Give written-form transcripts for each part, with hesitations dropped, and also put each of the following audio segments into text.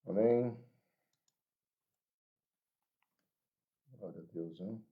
Amém. Glória a Deus, hein?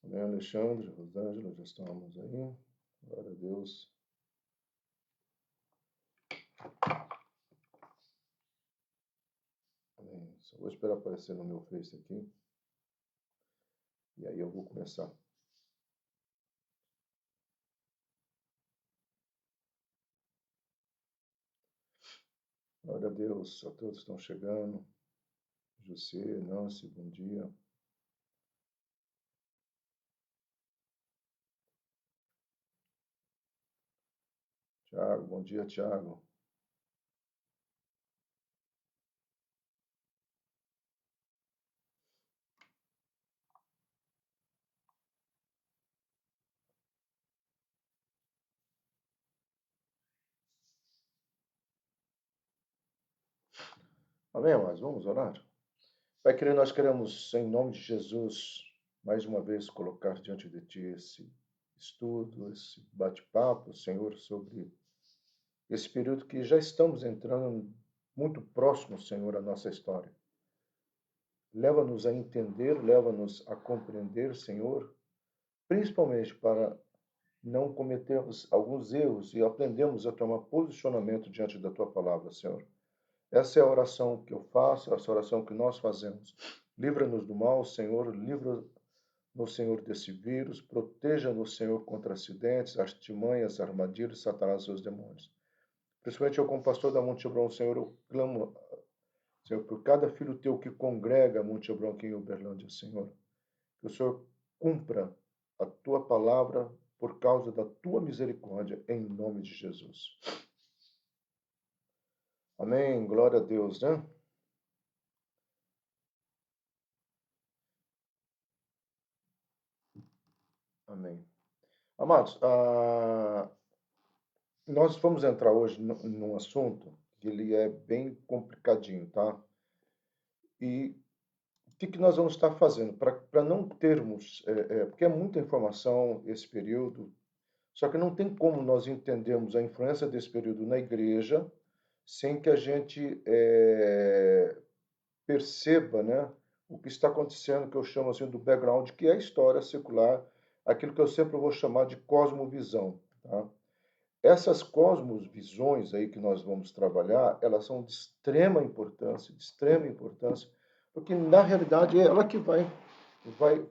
Amém, Alexandre, Rosângela, já estamos aí. Glória a Deus. Amém. Só vou esperar aparecer no meu Face aqui. E aí eu vou começar. Glória a Deus, a todos estão chegando. José, Nancy, bom dia. Tiago, bom dia, Tiago. Amém, amados? Vamos orar? Pai querido, nós queremos, em nome de Jesus, mais uma vez colocar diante de Ti esse estudo, esse bate-papo, Senhor, sobre esse período que já estamos entrando muito próximo, Senhor, à nossa história. Leva-nos a entender, leva-nos a compreender, Senhor, principalmente para não cometermos alguns erros e aprendemos a tomar posicionamento diante da Tua palavra, Senhor. Essa é a oração que eu faço, essa é a oração que nós fazemos. Livra-nos do mal, Senhor, livra-nos, Senhor, desse vírus, proteja-nos, Senhor, contra acidentes, artimanhas, armadilhas, Satanás e seus demônios. Principalmente eu, como pastor da Monte Hebron, Senhor, eu clamo, Senhor, por cada filho teu que congrega a Monte Hebron aqui em Uberlândia, Senhor, que o Senhor cumpra a tua palavra por causa da tua misericórdia, em nome de Jesus. Amém, glória a Deus, né? Amém. Amados, nós vamos entrar hoje num assunto que ele é bem complicadinho, tá? E o que nós vamos estar fazendo para não termos, porque é muita informação esse período, só que não tem como nós entendermos a influência desse período na igreja sem que a gente perceba, né, o que está acontecendo, que eu chamo assim do background, que é a história secular, aquilo que eu sempre vou chamar de cosmovisão, tá? Essas cosmovisões aí que nós vamos trabalhar, elas são de extrema importância, porque na realidade é ela que vai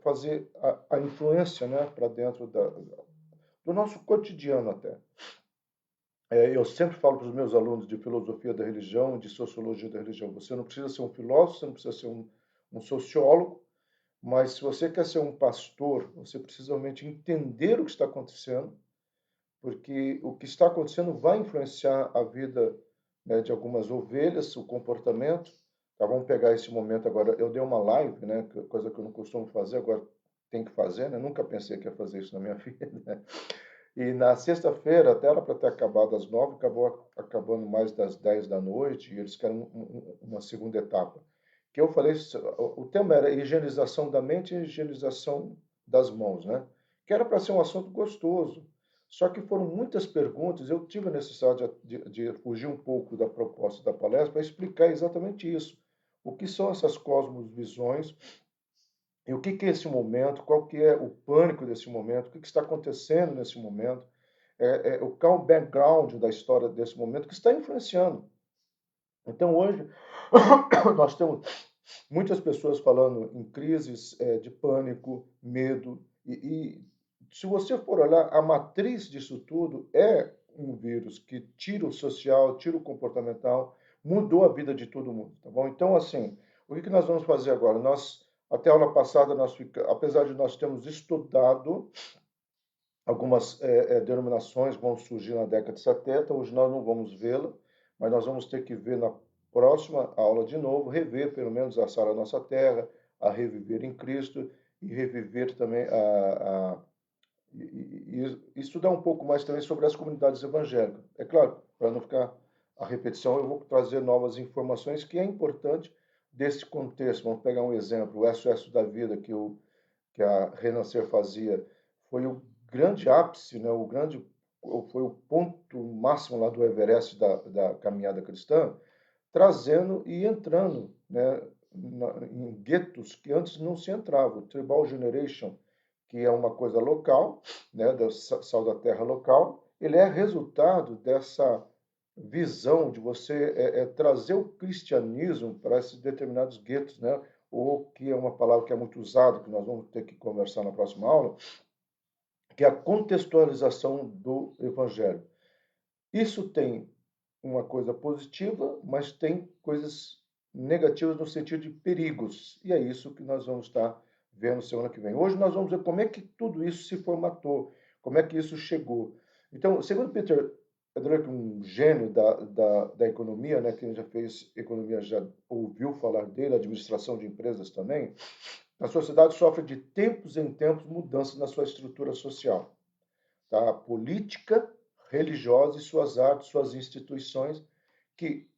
fazer a influência, né, para dentro do nosso cotidiano até. Eu sempre falo para os meus alunos de filosofia da religião, de sociologia da religião, você não precisa ser um filósofo, você não precisa ser um sociólogo, mas se você quer ser um pastor, você precisa realmente entender o que está acontecendo, porque o que está acontecendo vai influenciar a vida, né, de algumas ovelhas, o comportamento. Tá, vamos pegar esse momento agora. Eu dei uma live, né, coisa que eu não costumo fazer, agora tem que fazer, né? Nunca pensei que ia fazer isso na minha vida, né? E na sexta-feira, até era para ter acabado às 9, acabou acabando mais das 10 da noite, e eles querem uma segunda etapa. Que eu falei, o tema era higienização da mente e higienização das mãos, né? Que era para ser um assunto gostoso. Só que foram muitas perguntas, eu tive a necessidade de fugir um pouco da proposta da palestra para explicar exatamente isso. O que são essas cosmovisões e o que é esse momento, qual que é o pânico desse momento, o que está acontecendo nesse momento, qual o background da história desse momento que está influenciando. Então, hoje, nós temos muitas pessoas falando em crises de pânico, medo, e se você for olhar, a matriz disso tudo é um vírus que tira o social, tira o comportamental, mudou a vida de todo mundo, tá bom? Então, assim, o que nós vamos fazer agora? Até a aula passada, apesar de nós termos estudado algumas denominações que vão surgir na década de 70, hoje nós não vamos vê-la, mas nós vamos ter que ver próxima aula de novo, rever pelo menos a Sara Nossa Terra, a Reviver em Cristo e reviver também e estudar um pouco mais também sobre as comunidades evangélicas. É claro, para não ficar a repetição, eu vou trazer novas informações que é importante desse contexto. Vamos pegar um exemplo, o SOS da Vida que a Renascer fazia, foi o grande ápice, né, foi o ponto máximo lá do Everest da caminhada cristã, trazendo e entrando, né, em guetos que antes não se entrava. O Tribal Generation, que é uma coisa local, né, da Sal da Terra local, ele é resultado dessa visão de você trazer o cristianismo para esses determinados guetos, né, ou que é uma palavra que é muito usada, que nós vamos ter que conversar na próxima aula, que é a contextualização do evangelho. Isso tem uma coisa positiva, mas tem coisas negativas no sentido de perigos. E é isso que nós vamos estar vendo semana que vem. Hoje nós vamos ver como é que tudo isso se formatou, como é que isso chegou. Então, segundo Peter Drucker, um gênio da economia, né, quem já fez economia já ouviu falar dele, administração de empresas também, a sociedade sofre de tempos em tempos mudanças na sua estrutura social, tá? Política, religiosa e suas artes, suas instituições, que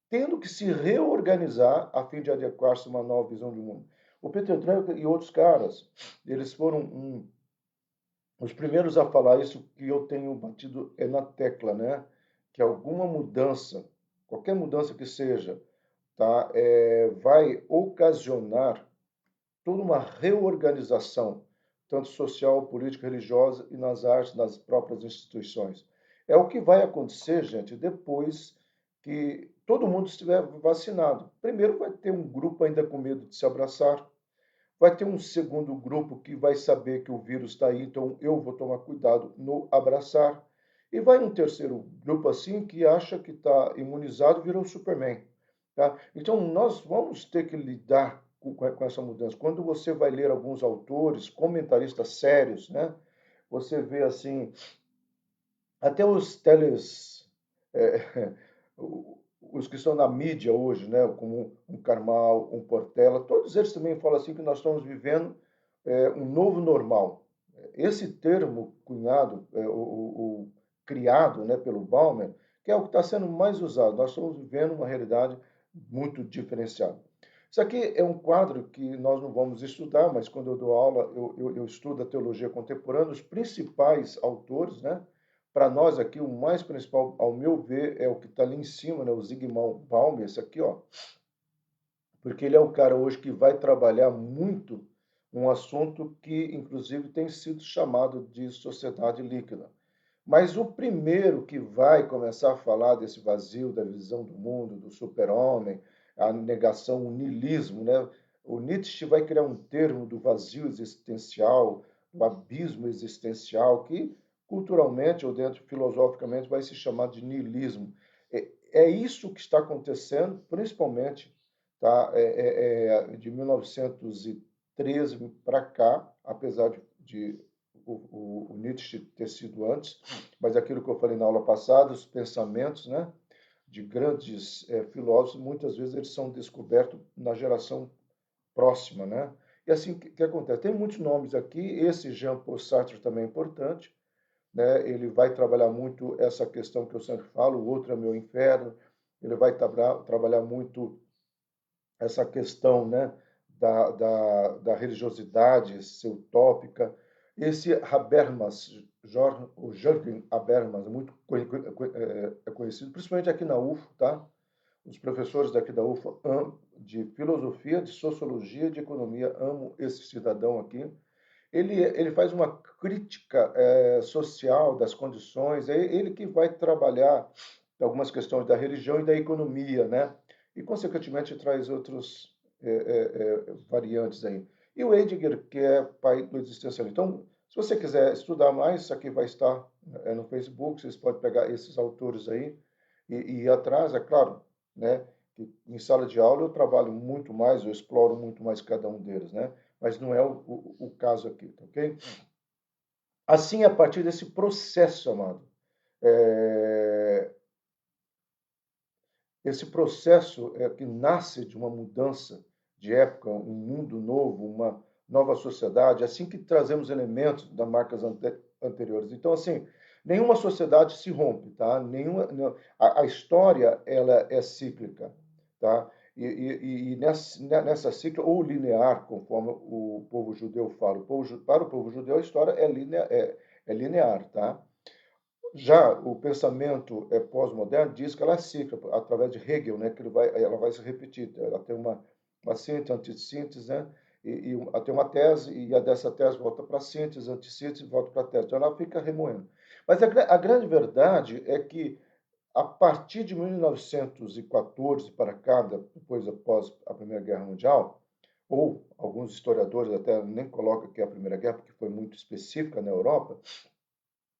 tendo que se reorganizar a fim de adequar-se a uma nova visão de mundo. O Peter Drucker e outros caras, eles foram os primeiros a falar isso que eu tenho batido é na tecla, né? Que alguma mudança, qualquer mudança que seja, tá? Vai ocasionar toda uma reorganização, tanto social, política, religiosa e nas artes, nas próprias instituições. É o que vai acontecer, gente, depois que todo mundo estiver vacinado. Primeiro vai ter um grupo ainda com medo de se abraçar, vai ter um segundo grupo que vai saber que o vírus está aí, então eu vou tomar cuidado no abraçar. E vai um terceiro grupo assim que acha que está imunizado, virou Superman. Tá? Então nós vamos ter que lidar com essa mudança. Quando você vai ler alguns autores, comentaristas sérios, né? Você vê assim, até os teles, é, os que estão na mídia hoje, né, como um Karmal, um Portela, todos eles também falam assim que nós estamos vivendo um novo normal. Esse termo cunhado, criado, né, pelo Bauman, que é o que está sendo mais usado. Nós estamos vivendo uma realidade muito diferenciada. Isso aqui é um quadro que nós não vamos estudar, mas quando eu dou aula, eu estudo a teologia contemporânea, os principais autores, né? Para nós aqui, o mais principal, ao meu ver, é o que está ali em cima, né? O Zygmunt Bauman, esse aqui, ó. Porque ele é o cara hoje que vai trabalhar muito um assunto que, inclusive, tem sido chamado de sociedade líquida. Mas o primeiro que vai começar a falar desse vazio, da visão do mundo, do super-homem, a negação, o niilismo, né? O Nietzsche vai criar um termo do vazio existencial, do abismo existencial, que culturalmente ou dentro filosoficamente vai se chamar de niilismo. É isso que está acontecendo, principalmente, tá? De 1913 para cá, apesar de o Nietzsche ter sido antes, mas aquilo que eu falei na aula passada, os pensamentos, né, de grandes filósofos, muitas vezes eles são descobertos na geração próxima, né? E assim o que acontece? Tem muitos nomes aqui, esse Jean-Paul Sartre também é importante, né? Ele vai trabalhar muito essa questão que eu sempre falo, o outro é meu inferno, ele vai trabalhar muito essa questão, né, da religiosidade ser utópica. Esse Habermas, o Jürgen Habermas, muito conhecido, principalmente aqui na UFO, tá? Os professores daqui da UFO de filosofia, de sociologia, de economia amam esse cidadão aqui. Ele faz uma crítica social das condições, é ele que vai trabalhar algumas questões da religião e da economia, né? E, consequentemente, traz outros variantes aí. E o Heidegger, que é pai do existencialismo. Então, se você quiser estudar mais, isso aqui vai estar no Facebook, vocês podem pegar esses autores aí e ir atrás, é claro, né? Que em sala de aula eu trabalho muito mais, eu exploro muito mais cada um deles, né? Mas não é o caso aqui, tá ok? Assim, a partir desse processo, amado, é, esse processo que nasce de uma mudança de época, um mundo novo, uma nova sociedade, assim que trazemos elementos das marcas anteriores. Então, assim, nenhuma sociedade se rompe, tá? A história ela é cíclica, tá? E nessa ciclo, ou linear, conforme o povo judeu fala, para o povo judeu a história é linear, tá? Já o pensamento pós-moderno diz que ela é cíclica, através de Hegel, né, que ela vai se repetir, ela tem uma síntese, antissíntese, né, tem uma tese, e dessa tese volta para a síntese, antissíntese, volta para a tese, então ela fica remoendo. Mas a grande verdade é que, a partir de 1914 para cá, depois após a Primeira Guerra Mundial, ou alguns historiadores até nem colocam que é a Primeira Guerra, porque foi muito específica na Europa,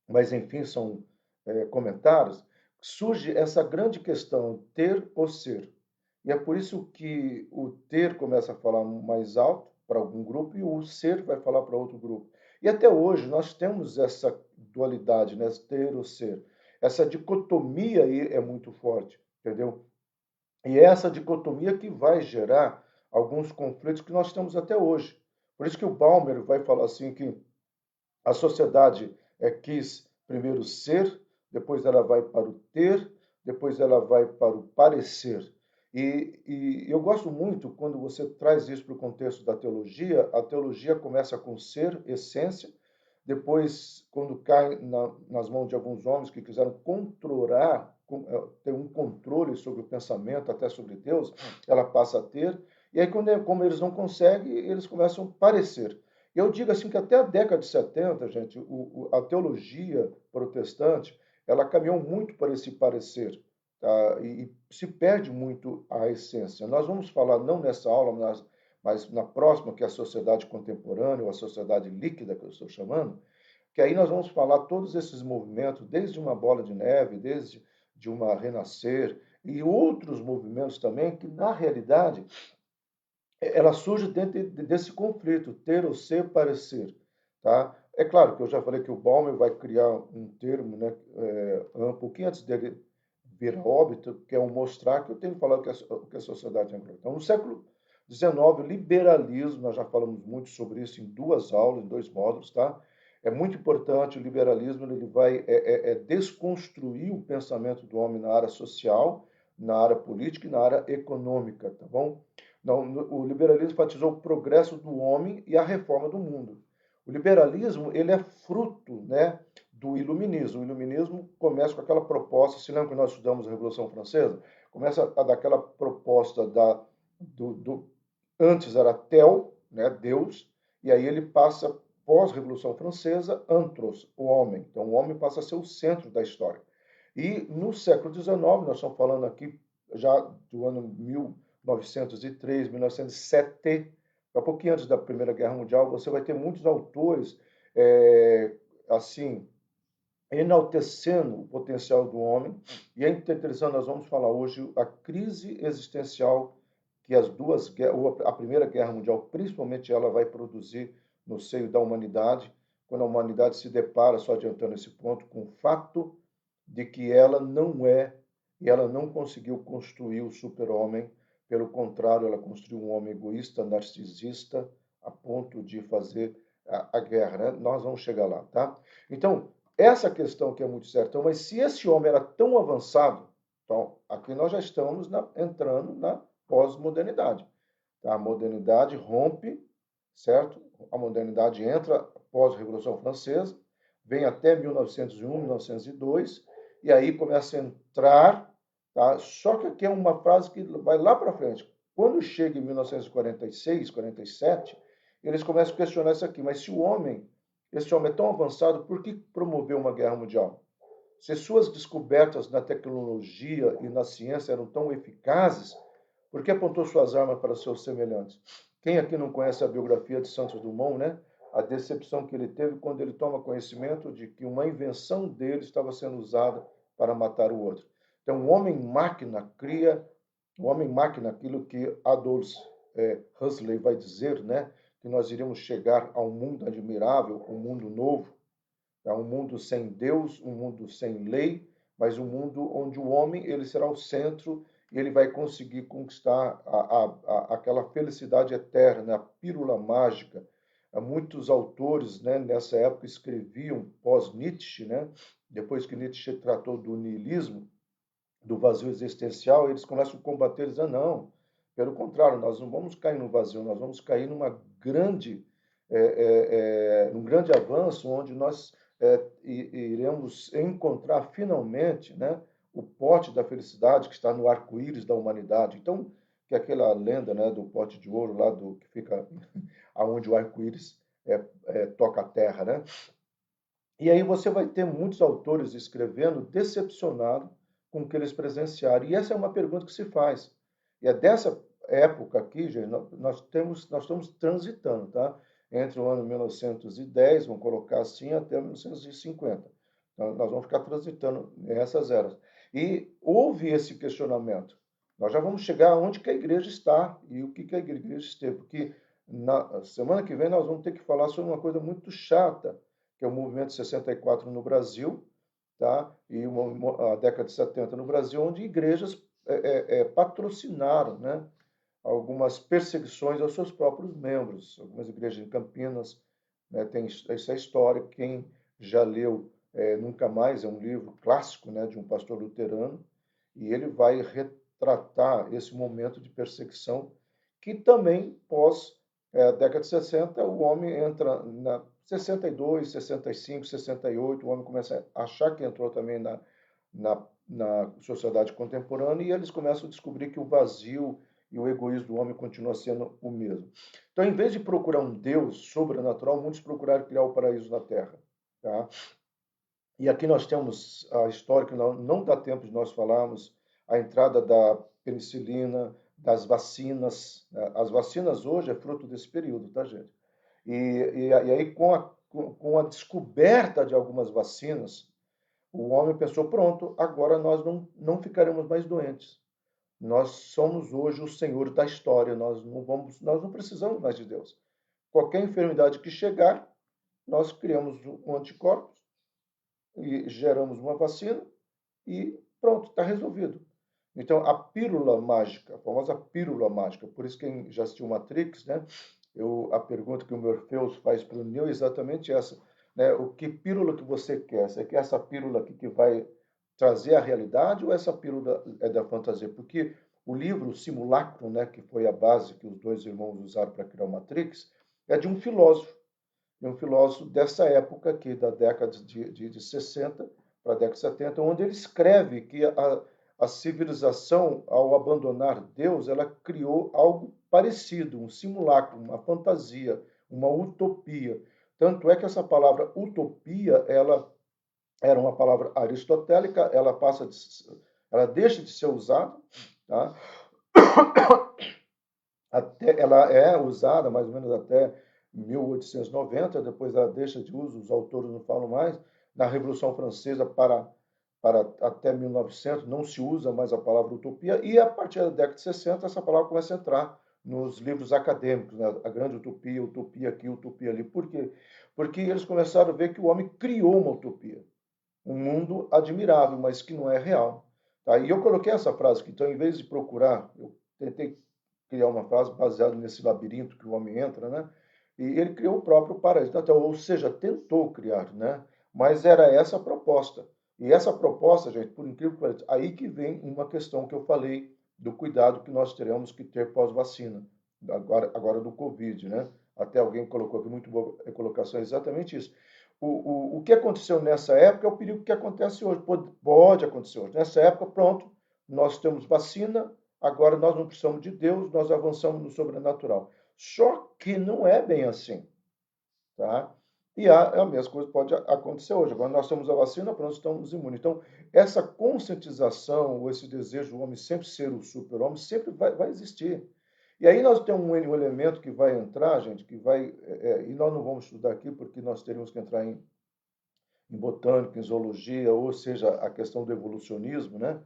mas enfim, são comentários, surge essa grande questão, ter ou ser. E é por isso que o ter começa a falar mais alto para algum grupo e o ser vai falar para outro grupo. E até hoje nós temos essa dualidade, né? Ter ou ser. Essa dicotomia aí é muito forte, entendeu? E é essa dicotomia que vai gerar alguns conflitos que nós temos até hoje. Por isso que o Balmer vai falar assim que a sociedade quis primeiro ser, depois ela vai para o ter, depois ela vai para o parecer. E eu gosto muito quando você traz isso para o contexto da teologia. A teologia começa com ser, essência, depois, quando cai nas mãos de alguns homens que quiseram controlar, ter um controle sobre o pensamento, até sobre Deus, ela passa a ter. E aí, como eles não conseguem, eles começam a parecer. Eu digo assim que até a década de 70, gente, a teologia protestante, ela caminhou muito para esse parecer, tá? E se perde muito a essência. Nós vamos falar, não nessa aula, mas na próxima, que é a sociedade contemporânea, ou a sociedade líquida, que eu estou chamando, que aí nós vamos falar todos esses movimentos, desde uma bola de neve, desde de uma renascer, e outros movimentos também, que na realidade ela surge dentro desse conflito, ter ou ser, parecer. Tá? É claro que eu já falei que o Balmer vai criar um termo, né, um pouquinho antes dele vir a óbito, que é o mostrar, que eu tenho falado que a sociedade é anglo. Então, no século XIX, o liberalismo, nós já falamos muito sobre isso em duas aulas, em dois módulos, tá? É muito importante, o liberalismo ele vai desconstruir o pensamento do homem na área social, na área política e na área econômica, tá bom? Não, o liberalismo enfatizou o progresso do homem e a reforma do mundo. O liberalismo ele é fruto, né, do iluminismo. O iluminismo começa com aquela proposta, se lembra que nós estudamos a Revolução Francesa? Começa a daquela proposta antes era Tel, né, Deus, e aí ele passa, pós-Revolução Francesa, Anthros, o homem. Então o homem passa a ser o centro da história. E no século XIX, nós estamos falando aqui já do ano 1903, 1907, um pouquinho antes da Primeira Guerra Mundial, você vai ter muitos autores assim enaltecendo o potencial do homem. E é interessante, nós vamos falar hoje a crise existencial que a Primeira Guerra Mundial, principalmente ela vai produzir no seio da humanidade, quando a humanidade se depara, só adiantando esse ponto, com o fato de que ela não é e ela não conseguiu construir o super-homem, pelo contrário, ela construiu um homem egoísta, narcisista, a ponto de fazer a guerra, né? Nós vamos chegar lá, tá? Então, essa questão que é muito certa, mas se esse homem era tão avançado, então aqui nós já estamos entrando na pós-modernidade. Tá? A modernidade rompe, certo? A modernidade entra pós-Revolução Francesa, vem até 1901, 1902, e aí começa a entrar, tá? Só que aqui é uma frase que vai lá para frente. Quando chega em 1946, 47, eles começam a questionar isso aqui, mas se esse homem é tão avançado, por que promoveu uma guerra mundial? Se suas descobertas na tecnologia e na ciência eram tão eficazes, por que apontou suas armas para seus semelhantes? Quem aqui não conhece a biografia de Santos Dumont, né? A decepção que ele teve quando ele toma conhecimento de que uma invenção dele estava sendo usada para matar o outro. Então, o homem-máquina, aquilo que Aldous Huxley vai dizer, né? Que nós iríamos chegar a um mundo admirável, um mundo novo, tá? Um mundo sem Deus, um mundo sem lei, mas um mundo onde o homem ele será o centro e ele vai conseguir conquistar aquela felicidade eterna, a pílula mágica. Muitos autores, né, nessa época escreviam pós-Nietzsche, né, depois que Nietzsche tratou do niilismo, do vazio existencial, eles começam a combater, dizendo, não, pelo contrário, nós não vamos cair no vazio, nós vamos cair num grande avanço, onde nós iremos encontrar finalmente, né, o pote da felicidade que está no arco-íris da humanidade. Então, que é aquela lenda, né, do pote de ouro lá do que fica aonde o arco-íris toca a terra, né? E aí você vai ter muitos autores escrevendo decepcionado com o que eles presenciaram. E essa é uma pergunta que se faz. E é dessa época aqui, gente, nós estamos transitando, tá? Entre o ano 1910, vamos colocar assim, até 1950. Então, nós vamos ficar transitando nessas eras. E houve esse questionamento. Nós já vamos chegar onde que a igreja está e o que a igreja esteve, porque na semana que vem nós vamos ter que falar sobre uma coisa muito chata, que é o movimento 64 no Brasil, tá? E a década de 70 no Brasil, onde igrejas patrocinaram, né, algumas perseguições aos seus próprios membros. Algumas igrejas em Campinas, né, tem essa história. Quem já leu Nunca Mais, é um livro clássico, né, de um pastor luterano, e ele vai retratar esse momento de perseguição que também, pós década de 60, o homem entra na 62, 65, 68, o homem começa a achar que entrou também na sociedade contemporânea, e eles começam a descobrir que o vazio e o egoísmo do homem continua sendo o mesmo. Então, em vez de procurar um Deus sobrenatural, muitos procuraram criar o paraíso na Terra. Tá? E aqui nós temos a história que não dá tempo de nós falarmos, a entrada da penicilina, das vacinas. As vacinas hoje é fruto desse período, tá, gente? E aí, com a descoberta de algumas vacinas, o homem pensou, pronto, agora nós não ficaremos mais doentes. Nós somos hoje o Senhor da história, nós não precisamos mais de Deus. Qualquer enfermidade que chegar, nós criamos um anticorpo e geramos uma vacina e pronto, está resolvido. Então, a pílula mágica, a famosa pílula mágica, por isso quem já assistiu Matrix, né? A pergunta que o Morpheus faz para o Neo é exatamente essa, né? O que pílula que você quer? Você quer essa pílula aqui que vai trazer a realidade ou essa pílula é da fantasia? Porque o livro Simulacro, né, que foi a base que os dois irmãos usaram para criar o Matrix, é de um filósofo dessa época aqui, da década de 60 para a década de 70, onde ele escreve que a civilização, ao abandonar Deus, ela criou algo parecido, um simulacro, uma fantasia, uma utopia. Tanto é que essa palavra utopia, ela era uma palavra aristotélica, ela deixa de ser usada, tá? Ela é usada mais ou menos até 1890, depois ela deixa de uso, os autores não falam mais. Na Revolução Francesa para até 1900 não se usa mais a palavra utopia, e a partir da década de 60 essa palavra começa a entrar nos livros acadêmicos, né? A grande utopia, utopia aqui, utopia ali. Por quê? Porque eles começaram a ver que o homem criou uma utopia, um mundo admirável, mas que não é real. Tá? E eu coloquei essa frase aqui, então, em vez de procurar, eu tentei criar uma frase baseada nesse labirinto que o homem entra, né? E ele criou o próprio paraíso, então, ou seja, tentou criar, né? Mas era essa a proposta. E essa proposta, gente, por incrível que pareça, aí que vem uma questão que eu falei do cuidado que nós teremos que ter pós-vacina, agora do Covid, né? Até alguém colocou aqui, muito boa colocação, exatamente isso. O que aconteceu nessa época é o perigo que acontece hoje, pode acontecer hoje. Nessa época, pronto, nós temos vacina, agora nós não precisamos de Deus, nós avançamos no sobrenatural. Só que não é bem assim, tá? E a mesma coisa pode acontecer hoje. Agora nós temos a vacina, pronto, estamos imunes. Então, essa conscientização, ou esse desejo do homem sempre ser o super-homem, sempre vai existir. E aí nós temos um elemento que vai entrar, gente, e nós não vamos estudar aqui porque nós teríamos que entrar em botânica, em zoologia, ou seja, a questão do evolucionismo, né?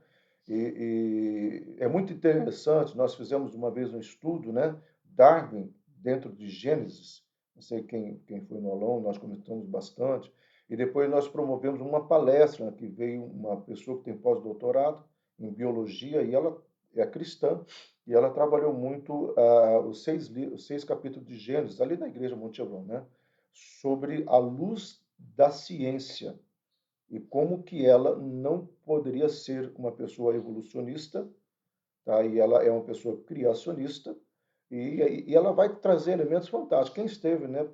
É muito interessante, nós fizemos uma vez um estudo, né? Darwin, dentro de Gênesis, não sei quem foi no aulão, nós comentamos bastante, e depois nós promovemos uma palestra, que veio uma pessoa que tem pós-doutorado em biologia, e ela é cristã, e ela trabalhou muito os 6 capítulos de Gênesis, ali na Igreja Monte Hebron, né? Sobre a luz da ciência e como que ela não poderia ser uma pessoa evolucionista, tá? E ela é uma pessoa criacionista, e ela vai trazer elementos fantásticos. Quem esteve, né?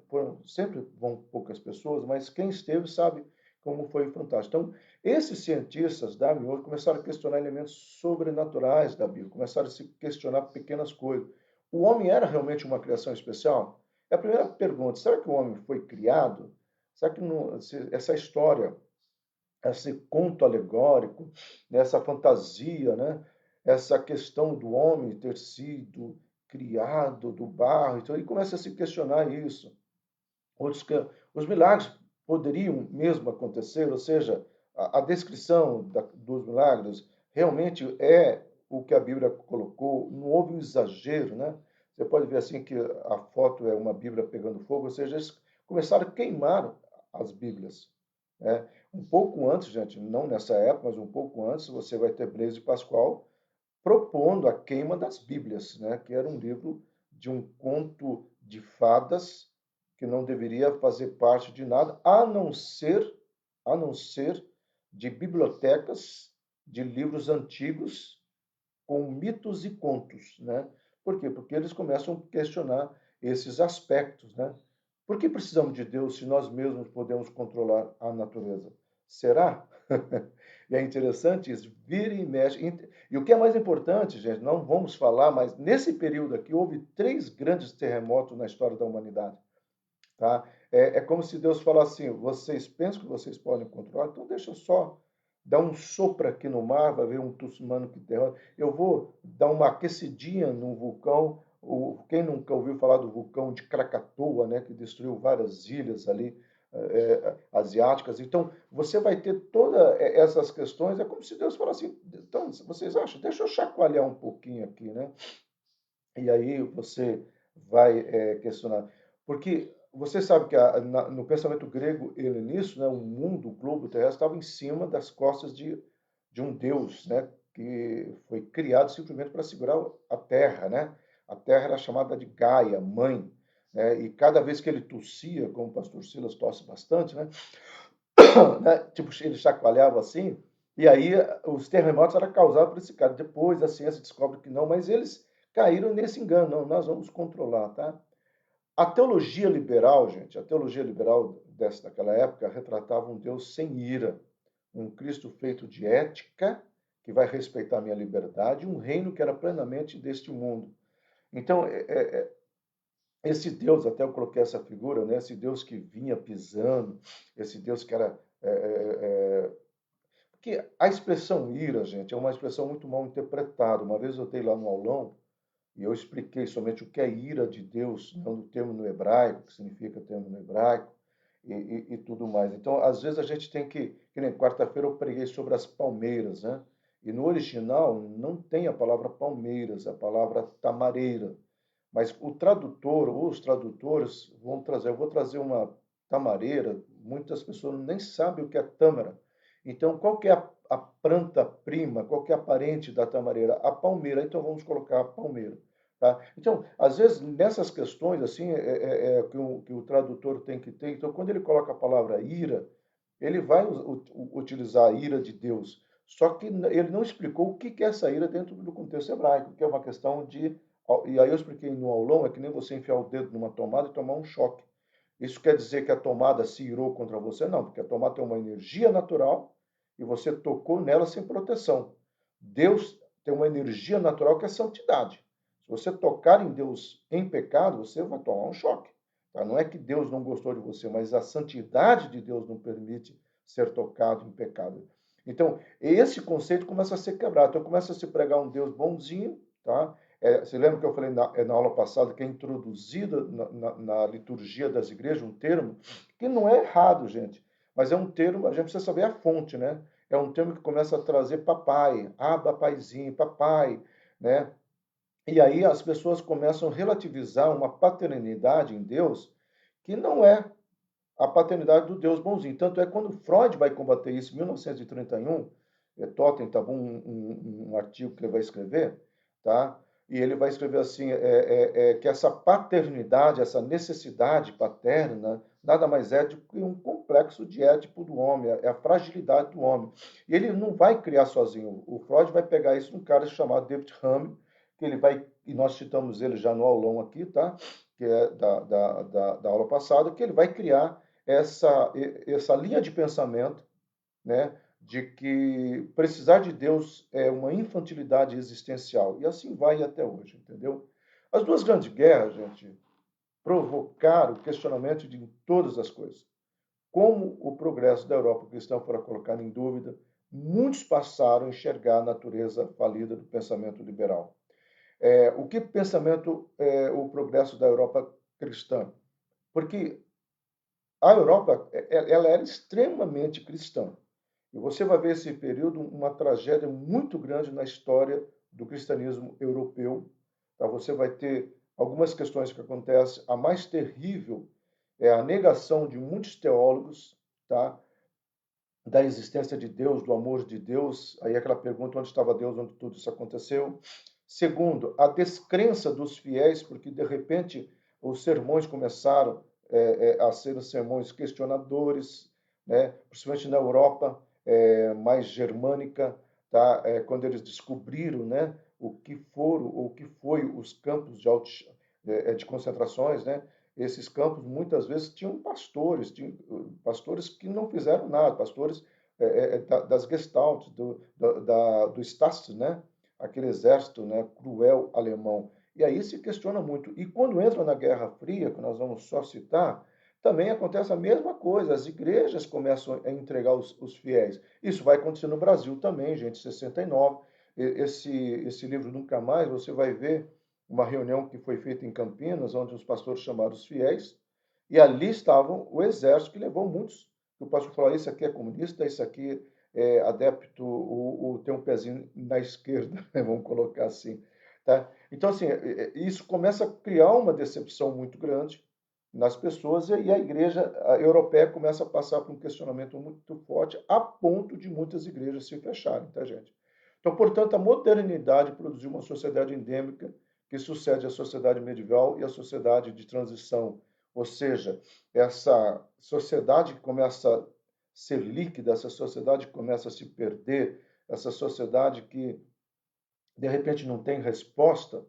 Sempre vão poucas pessoas, mas quem esteve sabe como foi fantástico. Então, esses cientistas da Miojo começaram a questionar elementos sobrenaturais da Bíblia, começaram a se questionar pequenas coisas. O homem era realmente uma criação especial? É a primeira pergunta. Será que o homem foi criado? Será que essa história, esse conto alegórico, né, essa fantasia, né, essa questão do homem ter sido criado do barro, então ele começa a se questionar isso. Os milagres poderiam mesmo acontecer, ou seja, a descrição dos milagres realmente é o que a Bíblia colocou, não houve um exagero, né? Você pode ver assim que a foto é uma Bíblia pegando fogo, ou seja, eles começaram a queimar as Bíblias, né? Um pouco antes, gente, não nessa época, mas um pouco antes, você vai ter Blaise Pascal propondo a queima das Bíblias, né? Que era um livro de um conto de fadas que não deveria fazer parte de nada, a não ser de bibliotecas de livros antigos com mitos e contos, né? Por quê? Porque eles começam a questionar esses aspectos, né? Por que precisamos de Deus se nós mesmos podemos controlar a natureza? Será? E é interessante isso, vira e mexe. E o que é mais importante, gente, não vamos falar, mas nesse período aqui houve 3 grandes terremotos na história da humanidade. Tá? É como se Deus falasse assim: vocês pensam que vocês podem controlar, então deixa eu só dar um sopro aqui no mar, vai ver um tsunami que derrota. Eu vou dar uma aquecidinha no vulcão. Quem nunca ouviu falar do vulcão de Krakatoa, né, que destruiu várias ilhas ali asiáticas? Então, você vai ter todas essas questões. É como se Deus falasse assim: então, vocês acham? Deixa eu chacoalhar um pouquinho aqui, né? E aí você vai questionar. Porque você sabe que no pensamento grego helenístico, né, o mundo, o globo terrestre, estava em cima das costas de um deus, né, que foi criado simplesmente para segurar a terra. Né? A terra era chamada de Gaia, mãe. Né? E cada vez que ele tossia, como o pastor Silas tosse bastante, né, né, tipo, ele chacoalhava assim, e aí os terremotos eram causados por esse cara. Depois a ciência descobre que não, mas eles caíram nesse engano. Não, nós vamos controlar, tá? A teologia liberal, gente, a teologia liberal daquela época retratava um Deus sem ira, um Cristo feito de ética, que vai respeitar a minha liberdade, um reino que era plenamente deste mundo. Então, esse Deus, até eu coloquei essa figura, né? Esse Deus que vinha pisando, esse Deus que era porque a expressão ira, gente, é uma expressão muito mal interpretada. Uma vez eu dei lá no aulão e eu expliquei somente o que é ira de Deus, não do termo no hebraico, que significa termo no hebraico, e tudo mais. Então, às vezes a gente tem que nem quarta-feira eu preguei sobre as palmeiras, né? E no original não tem a palavra palmeiras, a palavra tamareira. Mas o tradutor, ou os tradutores vão trazer, eu vou trazer uma tamareira, muitas pessoas nem sabem o que é tâmara. Então, qual que é a planta prima, qual que é a parente da tamareira? A palmeira, então vamos colocar a palmeira. Tá? Então, às vezes, nessas questões, assim, que o tradutor tem que ter, então, quando ele coloca a palavra ira, ele vai utilizar a ira de Deus, só que ele não explicou o que é essa ira dentro do contexto hebraico, que é uma questão de. E aí eu expliquei no aulão, é que nem você enfiar o dedo numa tomada e tomar um choque. Isso quer dizer que a tomada se irou contra você? Não, porque a tomada tem uma energia natural e você tocou nela sem proteção. Deus tem uma energia natural que é santidade. Se você tocar em Deus em pecado, você vai tomar um choque. Tá? Não é que Deus não gostou de você, mas a santidade de Deus não permite ser tocado em pecado. Então, esse conceito começa a ser quebrado. Então, começa a se pregar um Deus bonzinho, tá? Você lembra que eu falei na aula passada que é introduzido na liturgia das igrejas um termo que não é errado, gente, mas é um termo, a gente precisa saber a fonte, né? É um termo que começa a trazer papai, paizinho, papai, né? E aí as pessoas começam a relativizar uma paternidade em Deus que não é a paternidade do Deus bonzinho. Tanto é que quando Freud vai combater isso em 1931, Totten, tá bom, um artigo que ele vai escrever, tá? E ele vai escrever assim, que essa paternidade, essa necessidade paterna, nada mais é do que um complexo de Édipo do homem, é a fragilidade do homem. E ele não vai criar sozinho. O Freud vai pegar isso num cara chamado David Hume, que ele vai, e nós citamos ele já no aulão aqui, tá? Que é da aula passada, que ele vai criar essa linha de pensamento, né? De que precisar de Deus é uma infantilidade existencial. E assim vai até hoje, entendeu? As duas grandes guerras, gente, provocaram questionamento de todas as coisas. Como o progresso da Europa cristã fora colocado em dúvida, muitos passaram a enxergar a natureza falida do pensamento liberal. O que pensamento o progresso da Europa cristã? Porque a Europa ela era extremamente cristã. E você vai ver esse período uma tragédia muito grande na história do cristianismo europeu. Tá? Você vai ter algumas questões que acontecem. A mais terrível é a negação de muitos teólogos, tá? Da existência de Deus, do amor de Deus. Aí aquela pergunta, onde estava Deus, onde tudo isso aconteceu? Segundo, a descrença dos fiéis, porque de repente os sermões começaram a ser sermões questionadores, né? Principalmente na Europa mais germânica, tá? Quando eles descobriram, né, o que foi os campos de concentrações, né? Esses campos muitas vezes tinham pastores que não fizeram nada, pastores das Gestalt, do Stasi, né? Aquele exército, né, cruel alemão. E aí se questiona muito. E quando entra na Guerra Fria, que nós vamos só citar, também acontece a mesma coisa. As igrejas começam a entregar os fiéis. Isso vai acontecer no Brasil também, gente, 69. Esse livro Nunca Mais, você vai ver uma reunião que foi feita em Campinas, onde os pastores chamaram os fiéis, e ali estavam o exército que levou muitos. O pastor falou: isso aqui é comunista, isso aqui é adepto, tem um pezinho na esquerda, vamos colocar assim. Tá? Então, assim, isso começa a criar uma decepção muito grande nas pessoas e a igreja europeia começa a passar por um questionamento muito forte, a ponto de muitas igrejas se fecharem, tá, gente? Então, portanto, a modernidade produziu uma sociedade endêmica que sucede à sociedade medieval e à sociedade de transição. Ou seja, essa sociedade que começa a ser líquida, essa sociedade que começa a se perder, essa sociedade que de repente não tem resposta,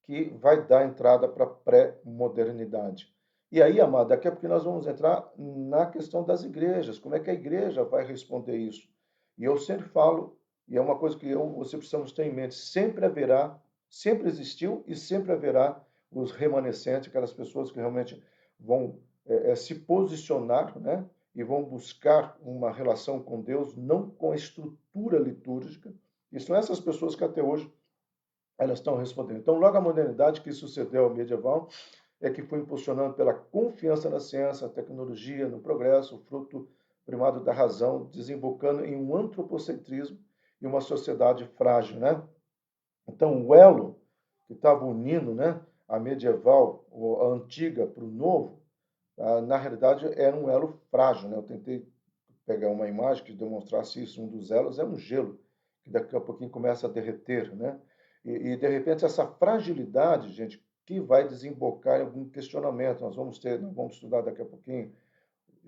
que vai dar entrada para a pré-modernidade. E aí, amado, daqui a pouco nós vamos entrar na questão das igrejas, como é que a igreja vai responder isso? E eu sempre falo, e é uma coisa que você precisamos ter em mente, sempre haverá, sempre existiu e sempre haverá os remanescentes, aquelas pessoas que realmente vão se posicionar, né? E vão buscar uma relação com Deus, não com a estrutura litúrgica. E são essas pessoas que até hoje elas estão respondendo. Então, logo a modernidade que sucedeu ao medieval é que foi impulsionando pela confiança na ciência, na tecnologia, no progresso, o fruto primado da razão, desembocando em um antropocentrismo e uma sociedade frágil, né? Então, o elo que estava unindo, né, a medieval, a antiga para o novo, na realidade era um elo frágil, né? Eu tentei pegar uma imagem que demonstrasse isso, um dos elos é um gelo, que daqui a pouquinho começa a derreter, né? De repente, essa fragilidade, gente, que vai desembocar em algum questionamento. Nós vamos estudar daqui a pouquinho,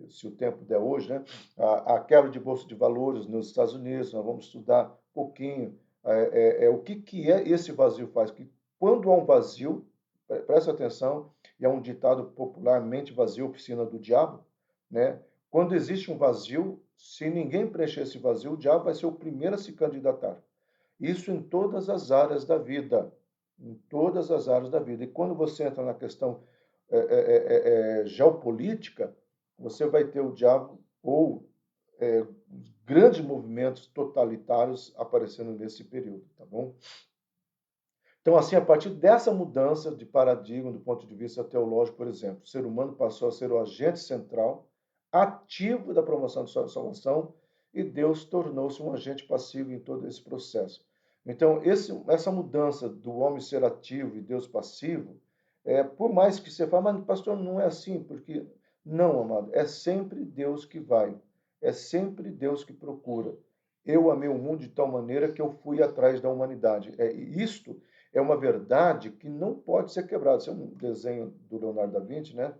se o tempo der hoje, né? A quebra de bolsa de valores nos Estados Unidos, nós vamos estudar um pouquinho o que é esse vazio faz. Que quando há um vazio, presta atenção, e é um ditado popularmente vazio, oficina do diabo, né? Quando existe um vazio, se ninguém preencher esse vazio, o diabo vai ser o primeiro a se candidatar. Isso em todas as áreas da vida, em todas as áreas da vida. E quando você entra na questão geopolítica, você vai ter o diabo ou grandes movimentos totalitários aparecendo nesse período, tá bom? Então, assim, a partir dessa mudança de paradigma do ponto de vista teológico, por exemplo, o ser humano passou a ser o agente central, ativo da promoção de sua salvação, e Deus tornou-se um agente passivo em todo esse processo. Então, essa mudança do homem ser ativo e Deus passivo, por mais que você fale, mas pastor, não é assim, porque não, amado, é sempre Deus que vai, é sempre Deus que procura. Eu amei o mundo de tal maneira que eu fui atrás da humanidade. Isto é uma verdade que não pode ser quebrada. Isso é um desenho do Leonardo da Vinci, né?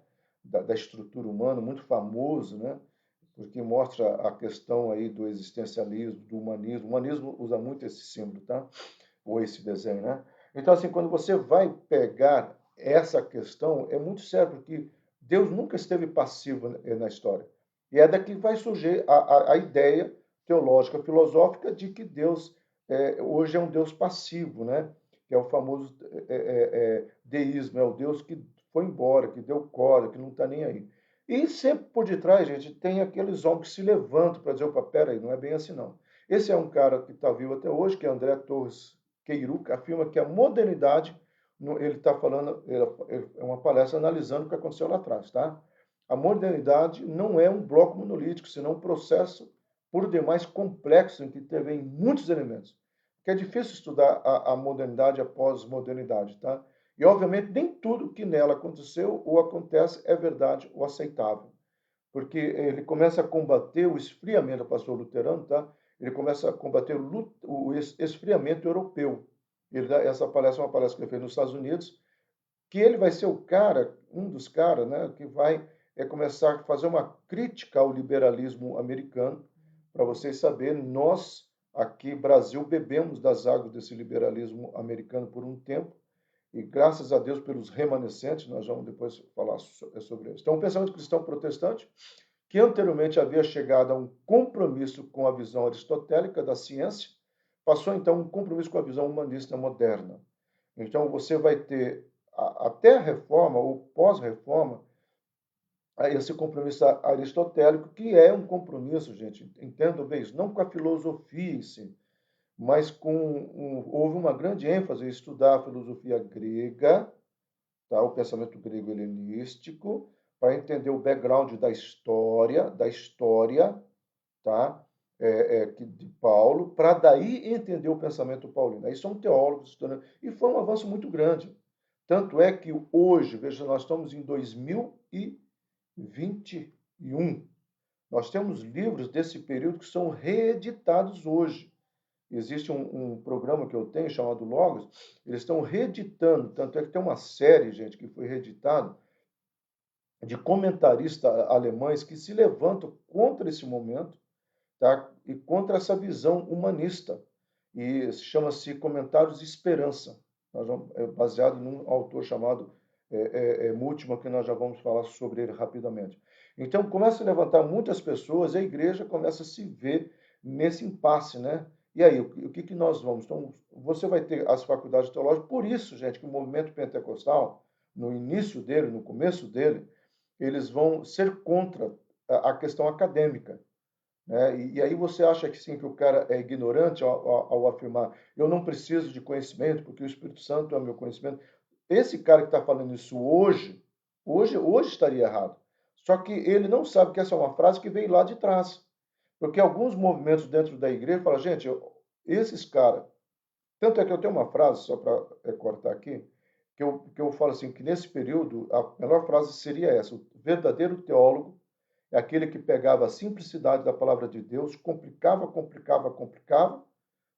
Da estrutura humana, muito famoso, né? Porque mostra a questão aí do existencialismo, do humanismo. O humanismo usa muito esse símbolo, tá? Ou esse desenho, né? Então, assim, quando você vai pegar essa questão, é muito sério, porque Deus nunca esteve passivo na história. E é daqui que vai surgir a ideia teológica, filosófica, de que Deus hoje é um Deus passivo, né? Que é o famoso deísmo, é o Deus que foi embora, que deu corda, que não está nem aí. E sempre por detrás, gente, tem aqueles homens que se levantam para dizer, opa, peraí, não é bem assim não. Esse é um cara que está vivo até hoje, que é André Torres Queiroz, afirma que a modernidade, ele está falando, é uma palestra analisando o que aconteceu lá atrás, tá? A modernidade não é um bloco monolítico, senão um processo por demais complexo, em que intervém muitos elementos. Que é difícil estudar a modernidade e a pós-modernidade, tá? E, obviamente, nem tudo que nela aconteceu ou acontece é verdade ou aceitável, porque ele começa a combater o esfriamento, o pastor luterano, tá? Ele começa a combater o esfriamento europeu. Essa palestra é uma palestra que ele fez nos Estados Unidos, que ele vai ser o cara, um dos caras, né, que vai começar a fazer uma crítica ao liberalismo americano. Para vocês saberem, nós aqui, Brasil, bebemos das águas desse liberalismo americano por um tempo, e graças a Deus pelos remanescentes, nós vamos depois falar sobre isso. Então, o pensamento cristão protestante, que anteriormente havia chegado a um compromisso com a visão aristotélica da ciência, passou então a um compromisso com a visão humanista moderna. Então, você vai ter, até a reforma ou pós-reforma, esse compromisso aristotélico, que é um compromisso, gente, entendam bem isso, não com a filosofia em si, mas houve uma grande ênfase em estudar a filosofia grega, tá? O pensamento grego helenístico, para entender o background da história, tá? De Paulo, para daí entender o pensamento paulino. Aí são teólogos estudando, e foi um avanço muito grande. Tanto é que hoje, veja, nós estamos em 2021, nós temos livros desse período que são reeditados hoje. Existe um programa que eu tenho chamado Logos, eles estão reeditando, tanto é que tem uma série, gente, que foi reeditada, de comentaristas alemães que se levantam contra esse momento, tá? E contra essa visão humanista. E chama-se Comentários de Esperança, baseado num autor chamado Multman, que nós já vamos falar sobre ele rapidamente. Então, começa a levantar muitas pessoas, e a igreja começa a se ver nesse impasse, né? E aí, o que nós vamos? Então, você vai ter as faculdades teológicas, por isso, gente, que o movimento pentecostal, no início dele, no começo dele, eles vão ser contra a questão acadêmica, né? E aí você acha que sim, que o cara é ignorante ao afirmar eu não preciso de conhecimento, porque o Espírito Santo é o meu conhecimento. Esse cara que está falando isso hoje estaria errado. Só que ele não sabe que essa é uma frase que veio lá de trás. Porque alguns movimentos dentro da igreja falam, gente, esses caras. Tanto é que eu tenho uma frase, só para cortar aqui, que eu falo assim, que nesse período a melhor frase seria essa: o verdadeiro teólogo é aquele que pegava a simplicidade da palavra de Deus, complicava,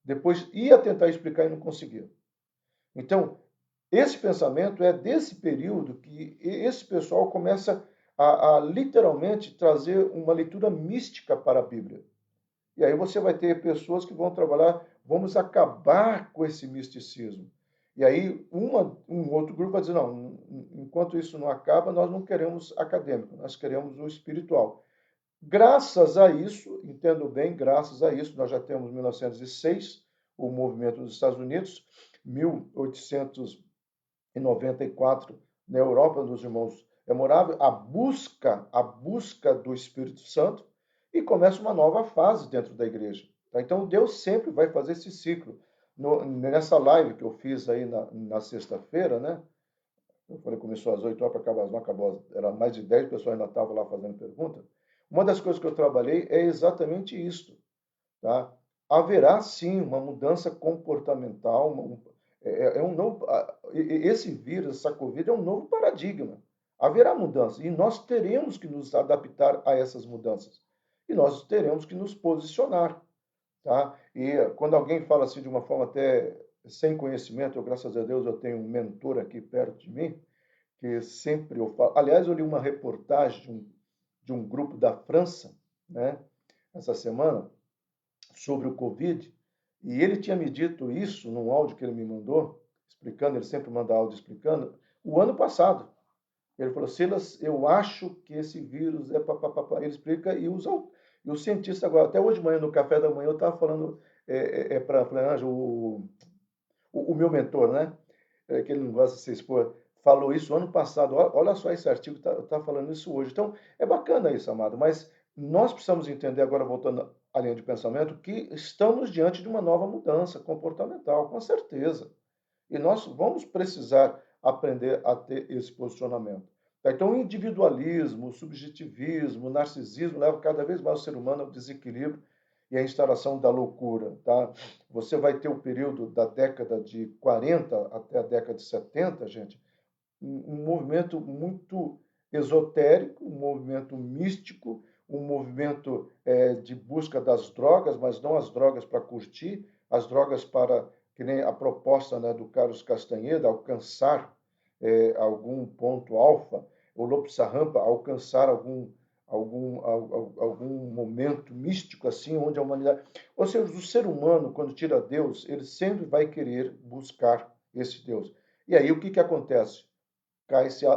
depois ia tentar explicar e não conseguia. Então, esse pensamento é desse período que esse pessoal começa a literalmente trazer uma leitura mística para a Bíblia. E aí você vai ter pessoas que vão trabalhar, vamos acabar com esse misticismo. E aí um outro grupo vai dizer, não, enquanto isso não acaba, nós não queremos acadêmico, nós queremos o espiritual. Graças a isso, entendo bem, graças a isso, nós já temos 1906, o movimento dos Estados Unidos, 1894 na Europa dos irmãos Morável, a busca do Espírito Santo, e começa uma nova fase dentro da igreja. Tá? Então Deus sempre vai fazer esse ciclo. Nessa live que eu fiz aí na sexta-feira, né? Eu falei, começou às 8 horas para acabar, não acabou, era mais de 10 pessoas ainda estavam lá fazendo pergunta. Uma das coisas que eu trabalhei é exatamente isso. Tá? Haverá sim uma mudança comportamental, um novo, esse vírus, essa Covid, é um novo paradigma. Haverá mudança e nós teremos que nos adaptar a essas mudanças. E nós teremos que nos posicionar. Tá? E quando alguém fala assim de uma forma até sem conhecimento. Graças a Deus, eu tenho um mentor aqui perto de mim, que sempre eu falo. Aliás, eu li uma reportagem de um grupo da França, né, essa semana, sobre o Covid, e ele tinha me dito isso num áudio que ele me mandou, explicando, ele sempre manda áudio explicando, o ano passado. Ele falou, Silas, eu acho que esse vírus é papapá. Ele explica e o cientista agora, até hoje de manhã, no café da manhã, eu estava falando para o meu mentor, né? Que ele não gosta de se expor, falou isso ano passado. Olha só, esse artigo está falando isso hoje. Então, é bacana isso, amado, mas nós precisamos entender, agora voltando à linha de pensamento, que estamos diante de uma nova mudança comportamental, com certeza. E nós vamos precisar aprender a ter esse posicionamento. Então, o individualismo, o subjetivismo, o narcisismo leva cada vez mais o ser humano ao desequilíbrio e à instalação da loucura. Tá? Você vai ter o período da década de 40 até a década de 70, gente, um movimento muito esotérico, um movimento místico, um movimento de busca das drogas, mas não as drogas para curtir, as drogas para, que nem a proposta, né, do Carlos Castaneda, alcançar algum ponto alfa, o Lobsang alcançar algum momento místico assim, onde a humanidade... Ou seja, o ser humano, quando tira Deus, ele sempre vai querer buscar esse Deus. E aí o que acontece?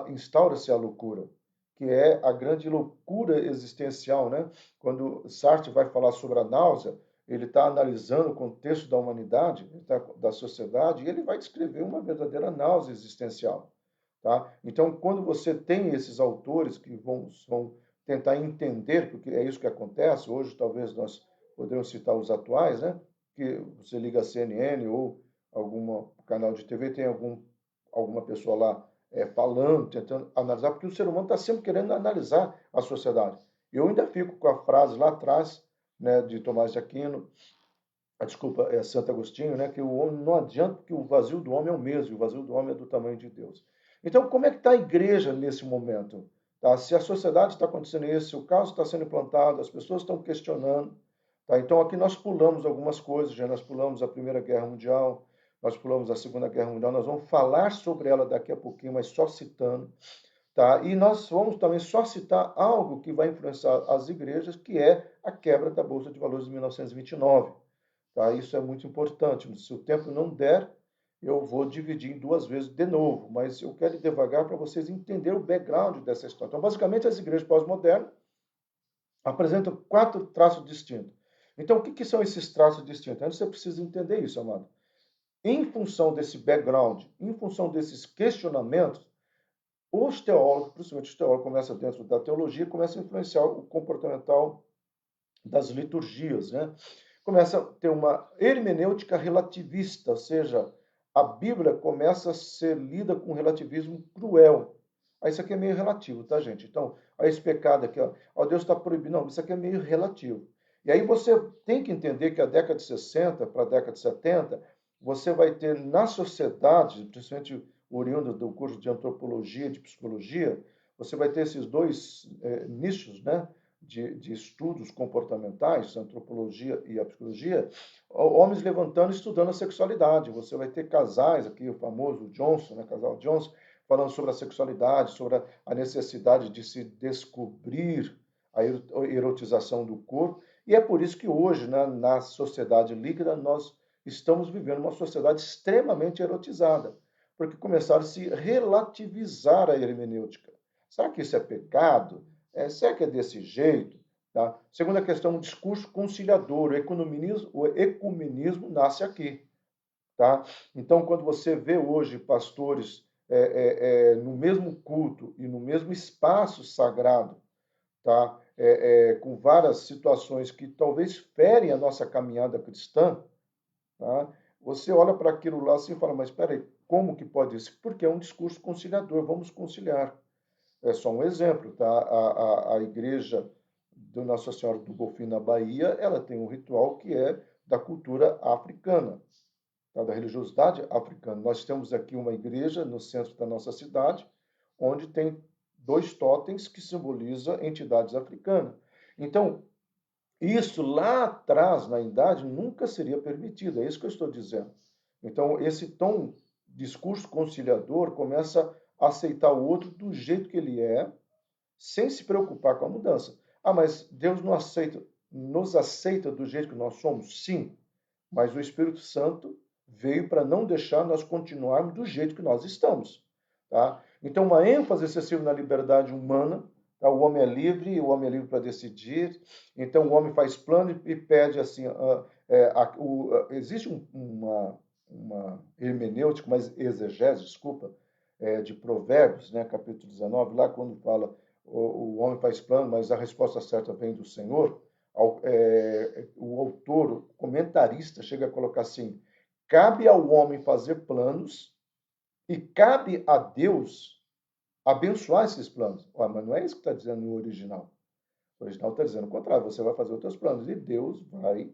Instaura-se a loucura, que é a grande loucura existencial, né? Quando Sartre vai falar sobre a náusea, ele está analisando o contexto da humanidade, da sociedade, e ele vai descrever uma verdadeira náusea existencial, tá? Então, quando você tem esses autores que vão tentar entender, porque é isso que acontece, hoje talvez nós podemos citar os atuais, né? Que você liga a CNN ou algum canal de TV, tem alguma pessoa lá falando, tentando analisar, porque o ser humano está sempre querendo analisar a sociedade. Eu ainda fico com a frase lá atrás, né, de Tomás de Aquino, desculpa, é Santo Agostinho, né, que o homem não adianta, porque o vazio do homem é o mesmo, o vazio do homem é do tamanho de Deus. Então, como é que está a igreja nesse momento? Tá? Se a sociedade está acontecendo isso, se o caos está sendo implantado, as pessoas estão questionando. Tá? Então, aqui nós pulamos algumas coisas, já nós pulamos a Primeira Guerra Mundial, nós pulamos a Segunda Guerra Mundial, nós vamos falar sobre ela daqui a pouquinho, mas só citando. Tá? E nós vamos também só citar algo que vai influenciar as igrejas, que é a quebra da Bolsa de Valores de 1929. Tá? Isso é muito importante. Se o tempo não der, eu vou dividir em duas vezes de novo, mas eu quero ir devagar para vocês entenderem o background dessa história. Então, basicamente, as igrejas pós-modernas apresentam 4 traços distintos. Então, o que são esses traços distintos? Então, você precisa entender isso, amado. Em função desse background, em função desses questionamentos, os teólogos, principalmente os teólogos, começam dentro da teologia, começam a influenciar o comportamental das liturgias, né? Começa a ter uma hermenêutica relativista, ou seja, a Bíblia começa a ser lida com relativismo cruel. Aí isso aqui é meio relativo, tá, gente? Então, esse pecado aqui, ó, Deus está proibindo. Não, isso aqui é meio relativo. E aí você tem que entender que a década de 60 para a década de 70, você vai ter na sociedade, principalmente oriundo do curso de antropologia e de psicologia, você vai ter esses dois nichos, né? De estudos comportamentais, a antropologia e a psicologia, homens levantando e estudando a sexualidade. Você vai ter casais, aqui o famoso Johnson, né, casal Johnson, falando sobre a sexualidade, sobre a necessidade de se descobrir a erotização do corpo. E é por isso que hoje, né, na sociedade líquida, nós estamos vivendo uma sociedade extremamente erotizada, porque começaram a se relativizar a hermenêutica. Será que isso é pecado? Será que é desse jeito? Tá? Segunda questão, um discurso conciliador. O ecumenismo nasce aqui. Tá? Então, quando você vê hoje pastores no mesmo culto e no mesmo espaço sagrado, tá? Com várias situações que talvez ferem a nossa caminhada cristã, tá? Você olha para aquilo lá assim e fala, mas espera aí, como que pode isso? Porque é um discurso conciliador, vamos conciliar. É só um exemplo, tá? A igreja do Nossa Senhora do Bonfim, na Bahia, ela tem um ritual que é da cultura africana, tá? Da religiosidade africana. Nós temos aqui uma igreja no centro da nossa cidade, onde tem 2 totens que simbolizam entidades africanas. Então, isso lá atrás, na idade, nunca seria permitido, é isso que eu estou dizendo. Então, esse tom, discurso conciliador, começa a aceitar o outro do jeito que ele é, sem se preocupar com a mudança. Ah, mas Deus não aceita, nos aceita do jeito que nós somos? Sim, mas o Espírito Santo veio para não deixar nós continuarmos do jeito que nós estamos. Tá? Então, uma ênfase excessiva na liberdade humana, tá? O homem é livre para decidir, então o homem faz plano e pede assim, existe uma hermenêutica, mas exegese, desculpa, de Provérbios, né, capítulo 19, lá quando fala o homem faz plano, mas a resposta certa vem do Senhor, o autor, o comentarista, chega a colocar assim: cabe ao homem fazer planos e cabe a Deus abençoar esses planos. Ué, mas não é isso que está dizendo no original. O original está dizendo o contrário: você vai fazer os teus planos e Deus vai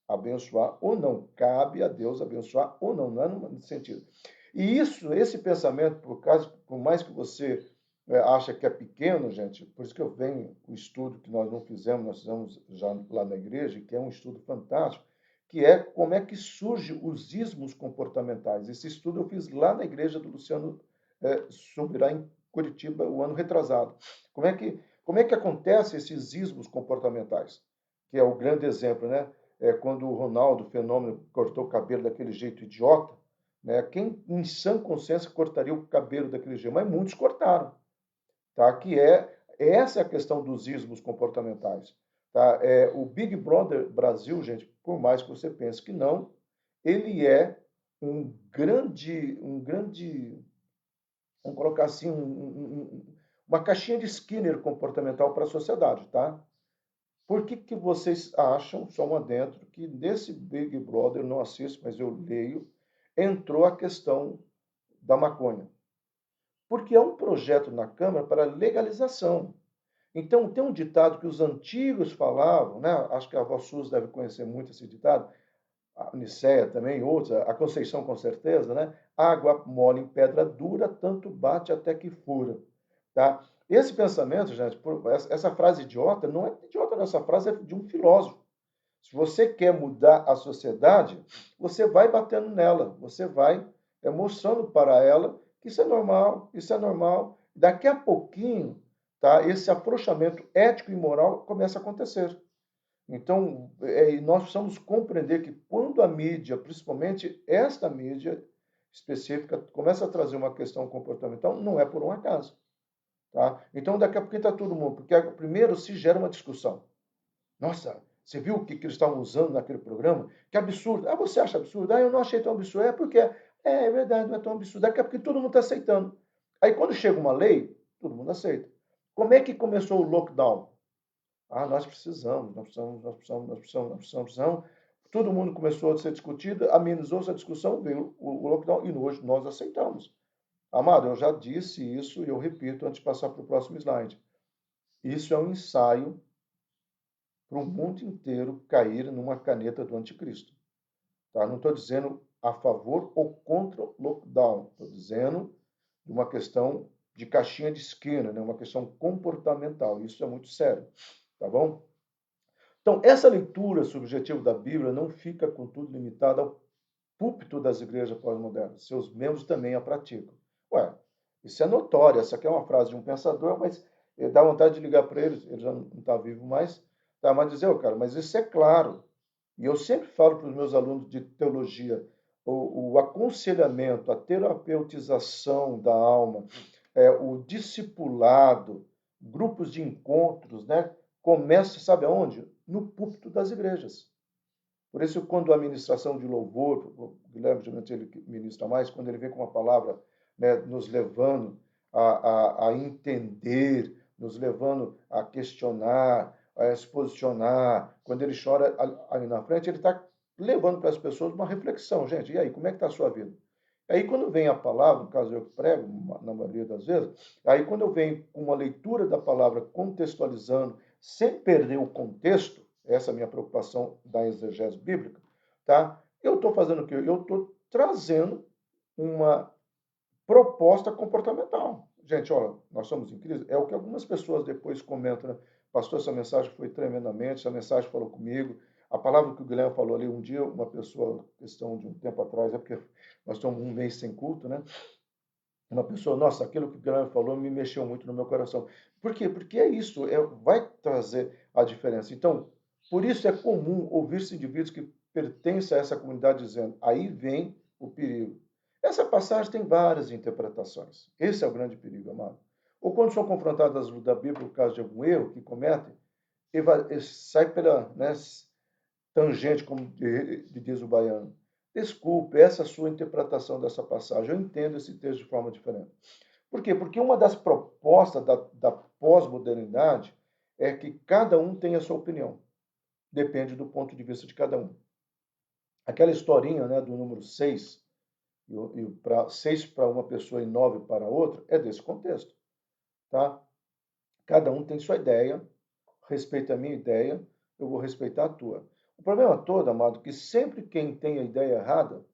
abençoar ou não. Cabe a Deus abençoar ou não, não é no sentido. E esse pensamento, por mais que você acha que é pequeno, gente, por isso que eu venho o estudo que nós não fizemos, nós fizemos já lá na igreja, que é um estudo fantástico, que é como é que surgem os ismos comportamentais. Esse estudo eu fiz lá na igreja do Luciano Subirá, em Curitiba, o ano retrasado. Como é que acontecem esses ismos comportamentais? Que é o grande exemplo, né? Quando o Ronaldo, fenômeno, cortou o cabelo daquele jeito idiota, né? Quem em sã consciência cortaria o cabelo daquele jeito? Mas muitos cortaram, tá? Essa é a questão dos ismos comportamentais, tá? O Big Brother Brasil, gente, por mais que você pense que não, ele é um grande, vamos colocar assim, uma caixinha de Skinner comportamental para a sociedade, tá? Por que que vocês acham, só um adentro, que nesse Big Brother, eu não assisto, mas eu leio, entrou a questão da maconha? Porque é um projeto na Câmara para legalização. Então, tem um ditado que os antigos falavam, né? Acho que a avó Suzy deve conhecer muito esse ditado, a Nicéia também, outros, a Conceição com certeza, né? Água mole em pedra dura, tanto bate até que fura. Tá? Esse pensamento, gente, essa frase idiota, não é idiota, essa frase é de um filósofo. Se você quer mudar a sociedade, você vai batendo nela, você vai mostrando para ela que isso é normal, isso é normal. Daqui a pouquinho, tá, esse afrouxamento ético e moral começa a acontecer. Então, nós precisamos compreender que quando a mídia, principalmente esta mídia específica, começa a trazer uma questão comportamental, não é por um acaso. Tá? Então, daqui a pouquinho está todo mundo, porque primeiro se gera uma discussão. Nossa, você viu o que eles estavam usando naquele programa? Que absurdo. Ah, você acha absurdo? Ah, eu não achei tão absurdo. É porque é verdade, não é tão absurdo. Daqui a pouco todo mundo está aceitando. Aí quando chega uma lei, todo mundo aceita. Como é que começou o lockdown? Ah, nós precisamos, nós precisamos, nós precisamos, nós precisamos, nós precisamos, precisamos. Todo mundo começou a ser discutido, amenizou-se a discussão, veio o lockdown e hoje nós aceitamos. Amado, eu já disse isso e eu repito antes de passar para o próximo slide. Isso é um ensaio para o mundo inteiro cair numa caneta do anticristo. Tá? Não estou dizendo a favor ou contra o lockdown, estou dizendo de uma questão de caixinha de esquina, né? Uma questão comportamental. Isso é muito sério, tá bom? Então, essa leitura subjetiva da Bíblia não fica, contudo, limitada ao púlpito das igrejas pós-modernas. Seus membros também a praticam. Ué, isso é notório. Essa aqui é uma frase de um pensador, mas dá vontade de ligar para ele já não está vivo mais, tá? Mas dizer, oh, cara, mas isso é claro. E eu sempre falo para os meus alunos de teologia, o aconselhamento, a terapeutização da alma, o discipulado, grupos de encontros, né? Começa, sabe aonde? No púlpito das igrejas. Por isso, quando a ministração de louvor, o Guilherme geralmente ele ministra mais, quando ele vem com uma palavra, né, nos levando a entender, nos levando a questionar, a se posicionar, quando ele chora ali na frente, ele está levando para as pessoas uma reflexão. Gente, e aí, como é que está a sua vida? Aí, quando vem a palavra, no caso eu que prego, na maioria das vezes, aí quando eu venho com uma leitura da palavra contextualizando, sem perder o contexto, essa é a minha preocupação da exegese bíblica, tá? Eu estou fazendo o quê? Eu estou trazendo uma proposta comportamental. Gente, olha, nós somos em crise. É o que algumas pessoas depois comentam, né? Pastor, essa mensagem foi tremendamente, essa mensagem falou comigo. a palavra que o Guilherme falou ali, um dia uma pessoa, questão de um tempo atrás, é porque nós estamos um mês sem culto, né? Uma pessoa, nossa, aquilo que o Guilherme falou me mexeu muito no meu coração. Por quê? Porque é isso, vai trazer a diferença. Então, por isso é comum ouvir-se indivíduos que pertencem a essa comunidade dizendo, aí vem o perigo. Essa passagem tem várias interpretações. Esse é o grande perigo, amado. Ou quando são confrontadas da Bíblia por causa de algum erro que cometem, e sai pela, né, tangente, como diz o baiano. Desculpe, essa é a sua interpretação dessa passagem. Eu entendo esse texto de forma diferente. Por quê? Porque uma das propostas da pós-modernidade é que cada um tem a sua opinião. Depende do ponto de vista de cada um. Aquela historinha, né, do número 6, 6 para uma pessoa e 9 para outra, é desse contexto. Tá? Cada um tem sua ideia, respeita a minha ideia, eu vou respeitar a tua. O problema todo, amado, é que sempre quem tem a ideia errada,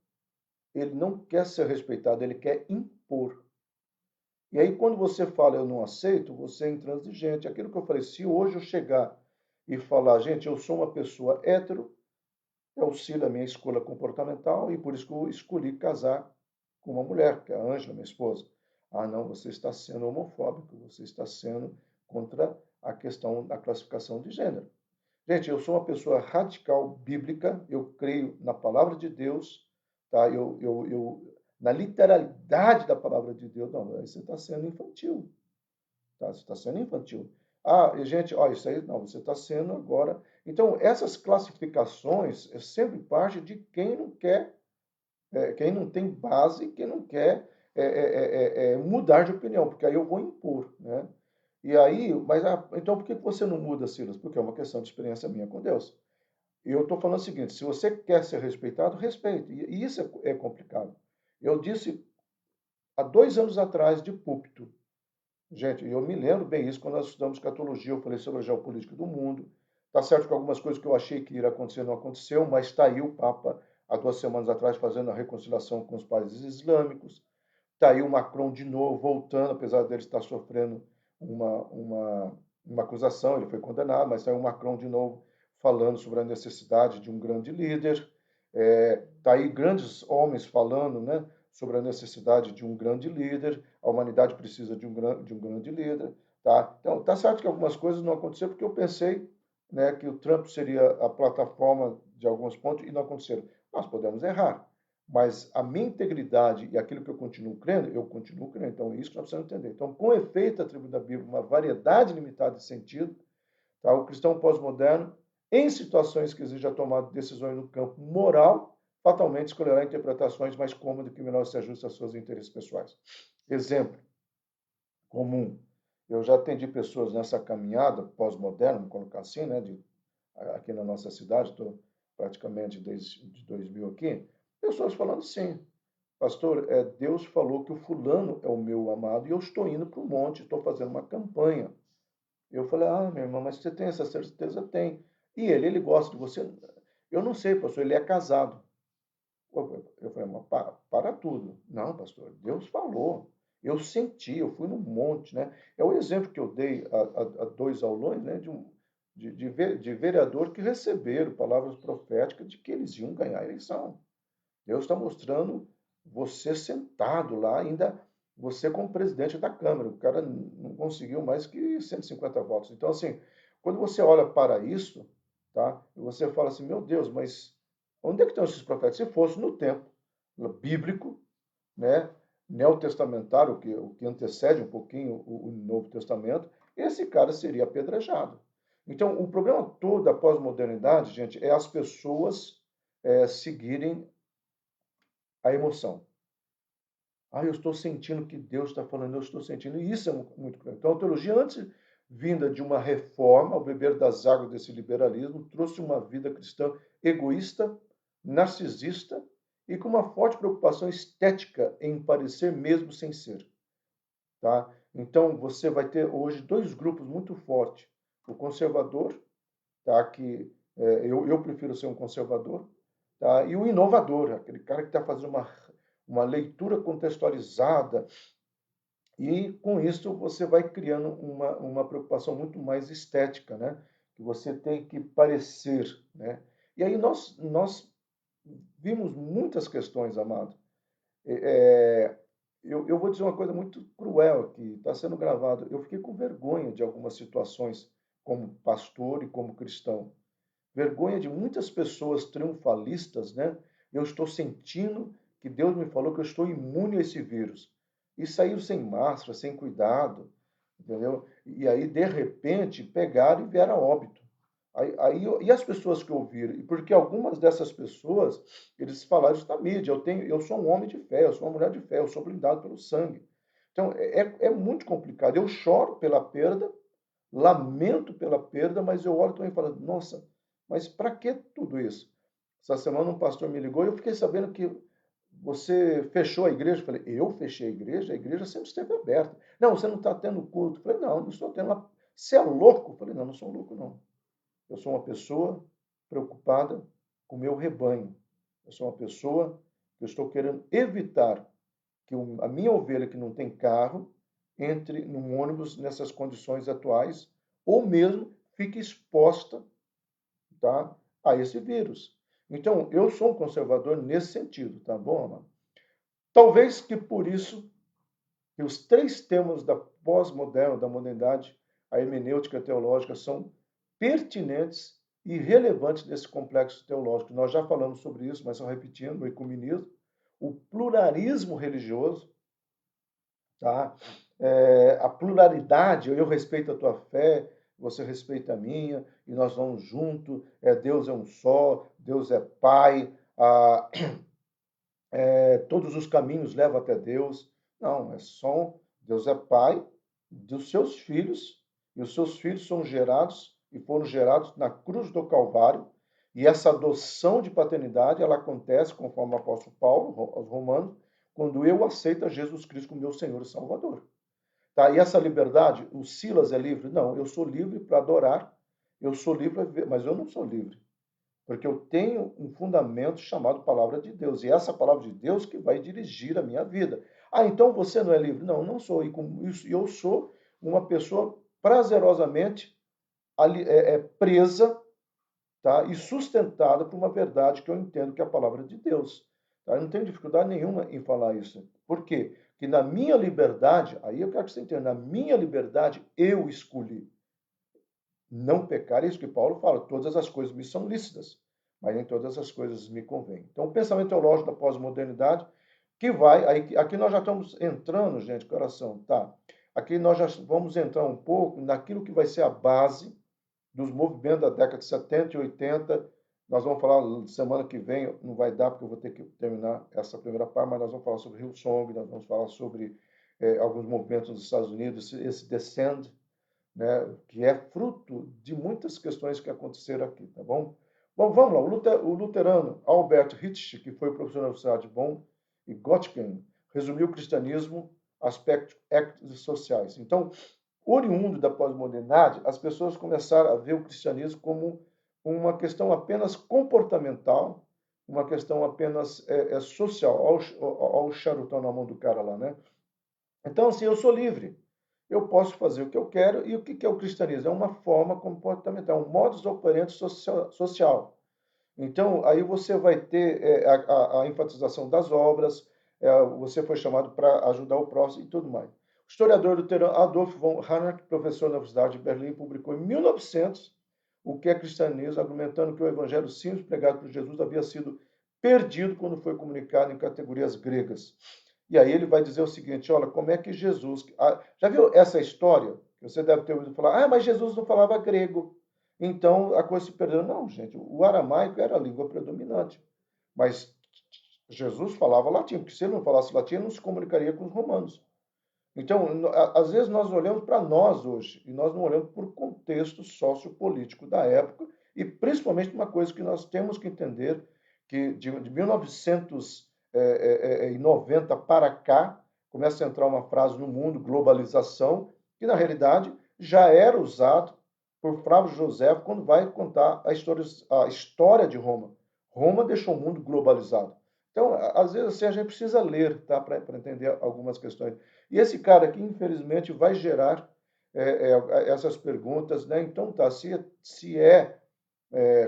ele não quer ser respeitado, ele quer impor. E aí, quando você fala eu não aceito, você é intransigente. Aquilo que eu falei, se hoje eu chegar e falar, gente, eu sou uma pessoa hétero, eu sigo a minha escolha comportamental e por isso que eu escolhi casar com uma mulher, que é a Ângela, minha esposa. Ah, não, você está sendo homofóbico, você está sendo contra a questão da classificação de gênero. Gente, eu sou uma pessoa radical bíblica, eu creio na palavra de Deus, tá? Na literalidade da palavra de Deus, não, aí você está sendo infantil, tá? Você está sendo infantil. Ah, e gente, ó, isso aí, não, você está sendo agora. Então, essas classificações é sempre parte de quem não quer, quem não tem base, quem não quer mudar de opinião, porque aí eu vou impor, né? E aí, mas então por que você não muda, Silas? Porque é uma questão de experiência minha com Deus. E eu estou falando o seguinte: se você quer ser respeitado, respeite. E isso é complicado. Eu disse há 2 anos atrás, de púlpito, gente, eu me lembro bem isso quando nós estudamos catologia, eu falei sobre a geopolítica do mundo. Tá certo que algumas coisas que eu achei que iria acontecer não aconteceu, mas está aí o Papa, há 2 semanas atrás, fazendo a reconciliação com os países islâmicos. Está aí o Macron de novo, voltando, apesar dele estar sofrendo uma, uma, uma acusação, ele foi condenado, mas está aí o Macron de novo falando sobre a necessidade de um grande líder. Está aí grandes homens falando, né, sobre a necessidade de um grande líder, a humanidade precisa de um grande líder. Tá? Então, está certo que algumas coisas não aconteceram porque eu pensei, né, que o Trump seria a plataforma de alguns pontos e não aconteceram. Nós podemos errar, mas a minha integridade e aquilo que eu continuo crendo, eu continuo crendo. Então, é isso que nós precisamos entender. Então, com efeito, atribui da Bíblia uma variedade limitada de sentido. Tá? O cristão pós-moderno, em situações que exigem a tomada de decisões no campo moral, fatalmente escolherá interpretações mais cômodas que melhor se ajustem aos seus interesses pessoais. Exemplo comum. Eu já atendi pessoas nessa caminhada pós-moderna, vamos colocar assim, né, aqui na nossa cidade, estou praticamente desde 2000 aqui, pessoas falando sim, pastor, Deus falou que o fulano é o meu amado e eu estou indo para o monte, estou fazendo uma campanha. Eu falei, ah, meu irmão, mas você tem essa certeza? Tem. E ele gosta de você? Eu não sei, pastor, ele é casado. Eu falei, mas para tudo. Não, pastor, Deus falou. Eu senti, eu fui no monte, né? É o exemplo que eu dei a 2 aulões, né? De vereador que receberam palavras proféticas de que eles iam ganhar a eleição. Deus está mostrando você sentado lá, ainda você como presidente da Câmara. O cara não conseguiu mais que 150 votos. Então, assim, quando você olha para isso, tá? E você fala assim, meu Deus, mas onde é que estão esses profetas? Se fosse no tempo bíblico, né? Neotestamentário, o que antecede um pouquinho o Novo Testamento, esse cara seria apedrejado. Então, o problema todo da pós-modernidade, gente, é as pessoas seguirem a emoção. Ah, eu estou sentindo que Deus está falando, eu estou sentindo. E isso é muito claro. Então, a teologia, antes vinda de uma reforma, ao beber das águas desse liberalismo, trouxe uma vida cristã egoísta, narcisista e com uma forte preocupação estética em parecer mesmo sem ser. Tá? Então, você vai ter hoje 2 grupos muito fortes. O conservador, tá? Que eu prefiro ser um conservador, tá? E o inovador, aquele cara que está fazendo uma leitura contextualizada, e com isso você vai criando uma preocupação muito mais estética, né? Que você tem que parecer, né? E aí nós vimos muitas questões, amado. É, eu vou dizer uma coisa muito cruel aqui, está sendo gravado. Eu fiquei com vergonha de algumas situações como pastor e como cristão. Vergonha de muitas pessoas triunfalistas, né? Eu estou sentindo que Deus me falou que eu estou imune a esse vírus. E saiu sem máscara, sem cuidado, entendeu? E aí, de repente, pegaram e vieram a óbito. E as pessoas que ouviram? E porque algumas dessas pessoas, eles falaram isso na mídia, eu sou um homem de fé, eu sou uma mulher de fé, eu sou blindado pelo sangue. Então, é muito complicado. Eu choro pela perda, lamento pela perda, mas eu olho também e falo, nossa, mas para que tudo isso? Essa semana um pastor me ligou e eu fiquei sabendo que você fechou a igreja. Eu falei, eu fechei a igreja sempre esteve aberta. Não, você não está tendo culto. Eu falei, não estou tendo. Você é louco? Eu falei, não sou louco, não. Eu sou uma pessoa preocupada com o meu rebanho. Eu sou uma pessoa que eu estou querendo evitar que a minha ovelha que não tem carro entre num ônibus nessas condições atuais, ou mesmo fique exposta, tá, a esse vírus. Então, eu sou um conservador nesse sentido, tá bom, Amado? Talvez que por isso que os três temas da pós-moderna, da modernidade, a hermenêutica teológica, são pertinentes e relevantes nesse complexo teológico. Nós já falamos sobre isso, mas só repetindo, o ecumenismo, o pluralismo religioso, tá? A pluralidade, eu respeito a tua fé, você respeita a minha, e nós vamos junto, Deus é um só, Deus é Pai, todos os caminhos levam até Deus. Não, é só Deus é Pai dos seus filhos, e os seus filhos são gerados e foram gerados na cruz do Calvário, e essa adoção de paternidade, ela acontece, conforme o apóstolo Paulo, aos Romanos, quando eu aceito a Jesus Cristo como meu Senhor e Salvador. Tá? E essa liberdade, o Silas é livre? Não, eu sou livre para adorar, eu sou livre para viver, mas eu não sou livre, porque eu tenho um fundamento chamado Palavra de Deus, e é essa Palavra de Deus que vai dirigir a minha vida. Ah, então você não é livre? Não, não sou, e com isso eu sou uma pessoa prazerosamente presa, tá? E sustentada por uma verdade que eu entendo que é a Palavra de Deus. Tá? Eu não tenho dificuldade nenhuma em falar isso. Por quê? Que na minha liberdade, aí eu quero que você entenda, na minha liberdade eu escolhi não pecar, é isso que Paulo fala, todas as coisas me são lícitas, mas nem todas as coisas me convêm. Então, o pensamento teológico da pós-modernidade, que vai, aí, aqui nós já estamos entrando, gente, coração, tá? Aqui nós já vamos entrar um pouco naquilo que vai ser a base dos movimentos da década de 70 e 80. Nós vamos falar semana que vem, não vai dar porque eu vou ter que terminar essa primeira parte, mas nós vamos falar sobre Hillsong, nós vamos falar sobre alguns movimentos nos Estados Unidos, esse Descend, né, que é fruto de muitas questões que aconteceram aqui, tá bom? Bom, vamos lá. O luterano Albert Hitsch, que foi professor da Universidade de Bonn, e Göttingen, resumiu o cristianismo aspectos éticos e sociais. Então, oriundo da pós-modernidade, as pessoas começaram a ver o cristianismo como uma questão apenas comportamental, uma questão apenas social. Olha o charutão na mão do cara lá, né? Então, assim, eu sou livre. Eu posso fazer o que eu quero. E o que é o cristianismo? É uma forma comportamental, um modus operandi social. Então, aí você vai ter a enfatização das obras, você foi chamado para ajudar o próximo e tudo mais. O historiador luterano Adolf von Harnack, professor na Universidade de Berlim, publicou em 1900 O que é Cristianismo, argumentando que o evangelho simples pregado por Jesus havia sido perdido quando foi comunicado em categorias gregas. E aí ele vai dizer o seguinte, olha, como é que Jesus... Já viu essa história? Você deve ter ouvido falar, mas Jesus não falava grego. Então a coisa se perdeu. Não, gente, o aramaico era a língua predominante. Mas Jesus falava latim, porque se ele não falasse latim, ele não se comunicaria com os romanos. Então, às vezes nós olhamos para nós hoje, e nós não olhamos para o contexto sociopolítico da época, e principalmente uma coisa que nós temos que entender, que de 1990 para cá, começa a entrar uma frase no mundo, globalização, que na realidade já era usado por Flávio José quando vai contar a história de Roma. Roma deixou o mundo globalizado. Então, às vezes assim, a gente precisa ler, tá, para entender algumas questões. E esse cara aqui, infelizmente, vai gerar essas perguntas, né? Então, tá, se é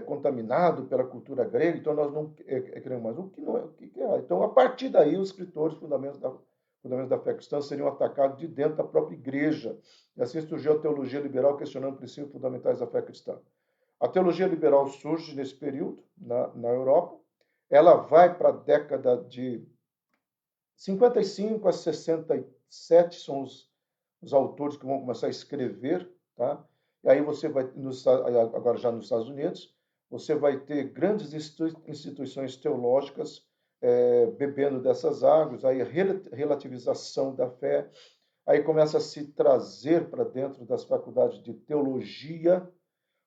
contaminado pela cultura grega, então nós não queremos mais. O que não é, o que é? Então, a partir daí, os escritores fundamentos da fé cristã seriam atacados de dentro da própria igreja. E assim surgiu a teologia liberal, questionando princípios fundamentais da fé cristã. A teologia liberal surge nesse período, na Europa. Ela vai para a década de 55 a 67, são os autores que vão começar a escrever, tá? E aí você vai, agora já nos Estados Unidos, você vai ter grandes instituições teológicas bebendo dessas águas, aí a relativização da fé, aí começa a se trazer para dentro das faculdades de teologia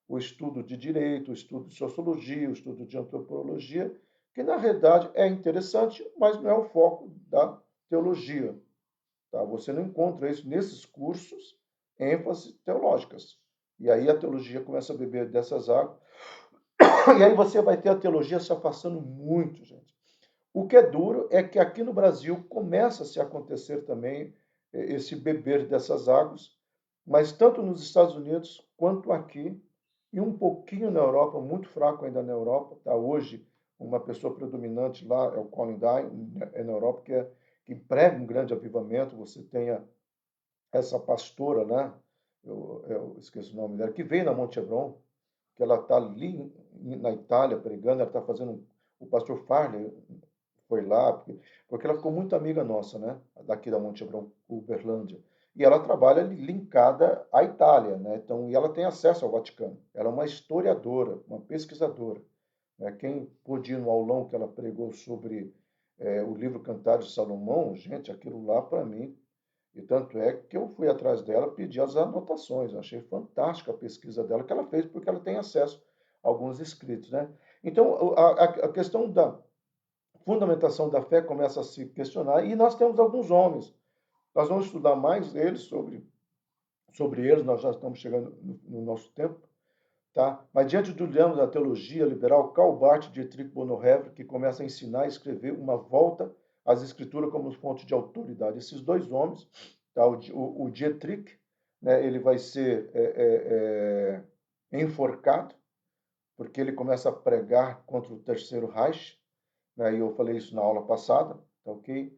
o estudo de direito, o estudo de sociologia, o estudo de antropologia, que na realidade é interessante, mas não é o foco da teologia. Tá? Você não encontra isso nesses cursos, ênfases teológicas. E aí a teologia começa a beber dessas águas. E aí você vai ter a teologia se afastando muito, gente. O que é duro é que aqui no Brasil começa a se acontecer também esse beber dessas águas, mas tanto nos Estados Unidos quanto aqui, e um pouquinho na Europa, muito fraco ainda na Europa. Tá? Hoje, uma pessoa predominante lá é o Colin Dye, na Europa, que prega um grande avivamento. Você tem essa pastora, né? Eu esqueço o nome dela, que veio na Monte Hebron, que ela está ali na Itália pregando, ela está fazendo. O pastor Farley foi lá, porque ela ficou muito amiga nossa, né? Daqui da Monte Hebron, Uberlândia. E ela trabalha linkada à Itália, né? Então, e ela tem acesso ao Vaticano. Ela é uma historiadora, uma pesquisadora. Né? Quem pôde ir no aulão que ela pregou sobre o livro Cantares de Salomão, gente, aquilo lá para mim. E tanto é que eu fui atrás dela, pedi as anotações. Eu achei fantástica a pesquisa dela, que ela fez porque ela tem acesso a alguns escritos, né? Então, a questão da fundamentação da fé começa a se questionar, e nós temos alguns homens. Nós vamos estudar mais eles, sobre eles, nós já estamos chegando no nosso tempo, tá? Mas diante do dilema da teologia liberal, Karl Barth e Dietrich Bonhoeffer, que começa a ensinar e escrever uma volta às escrituras como fonte de autoridade. Esses dois homens, tá? O Dietrich, né, ele vai ser enforcado, porque ele começa a pregar contra o Terceiro Reich, né, e eu falei isso na aula passada, tá ok?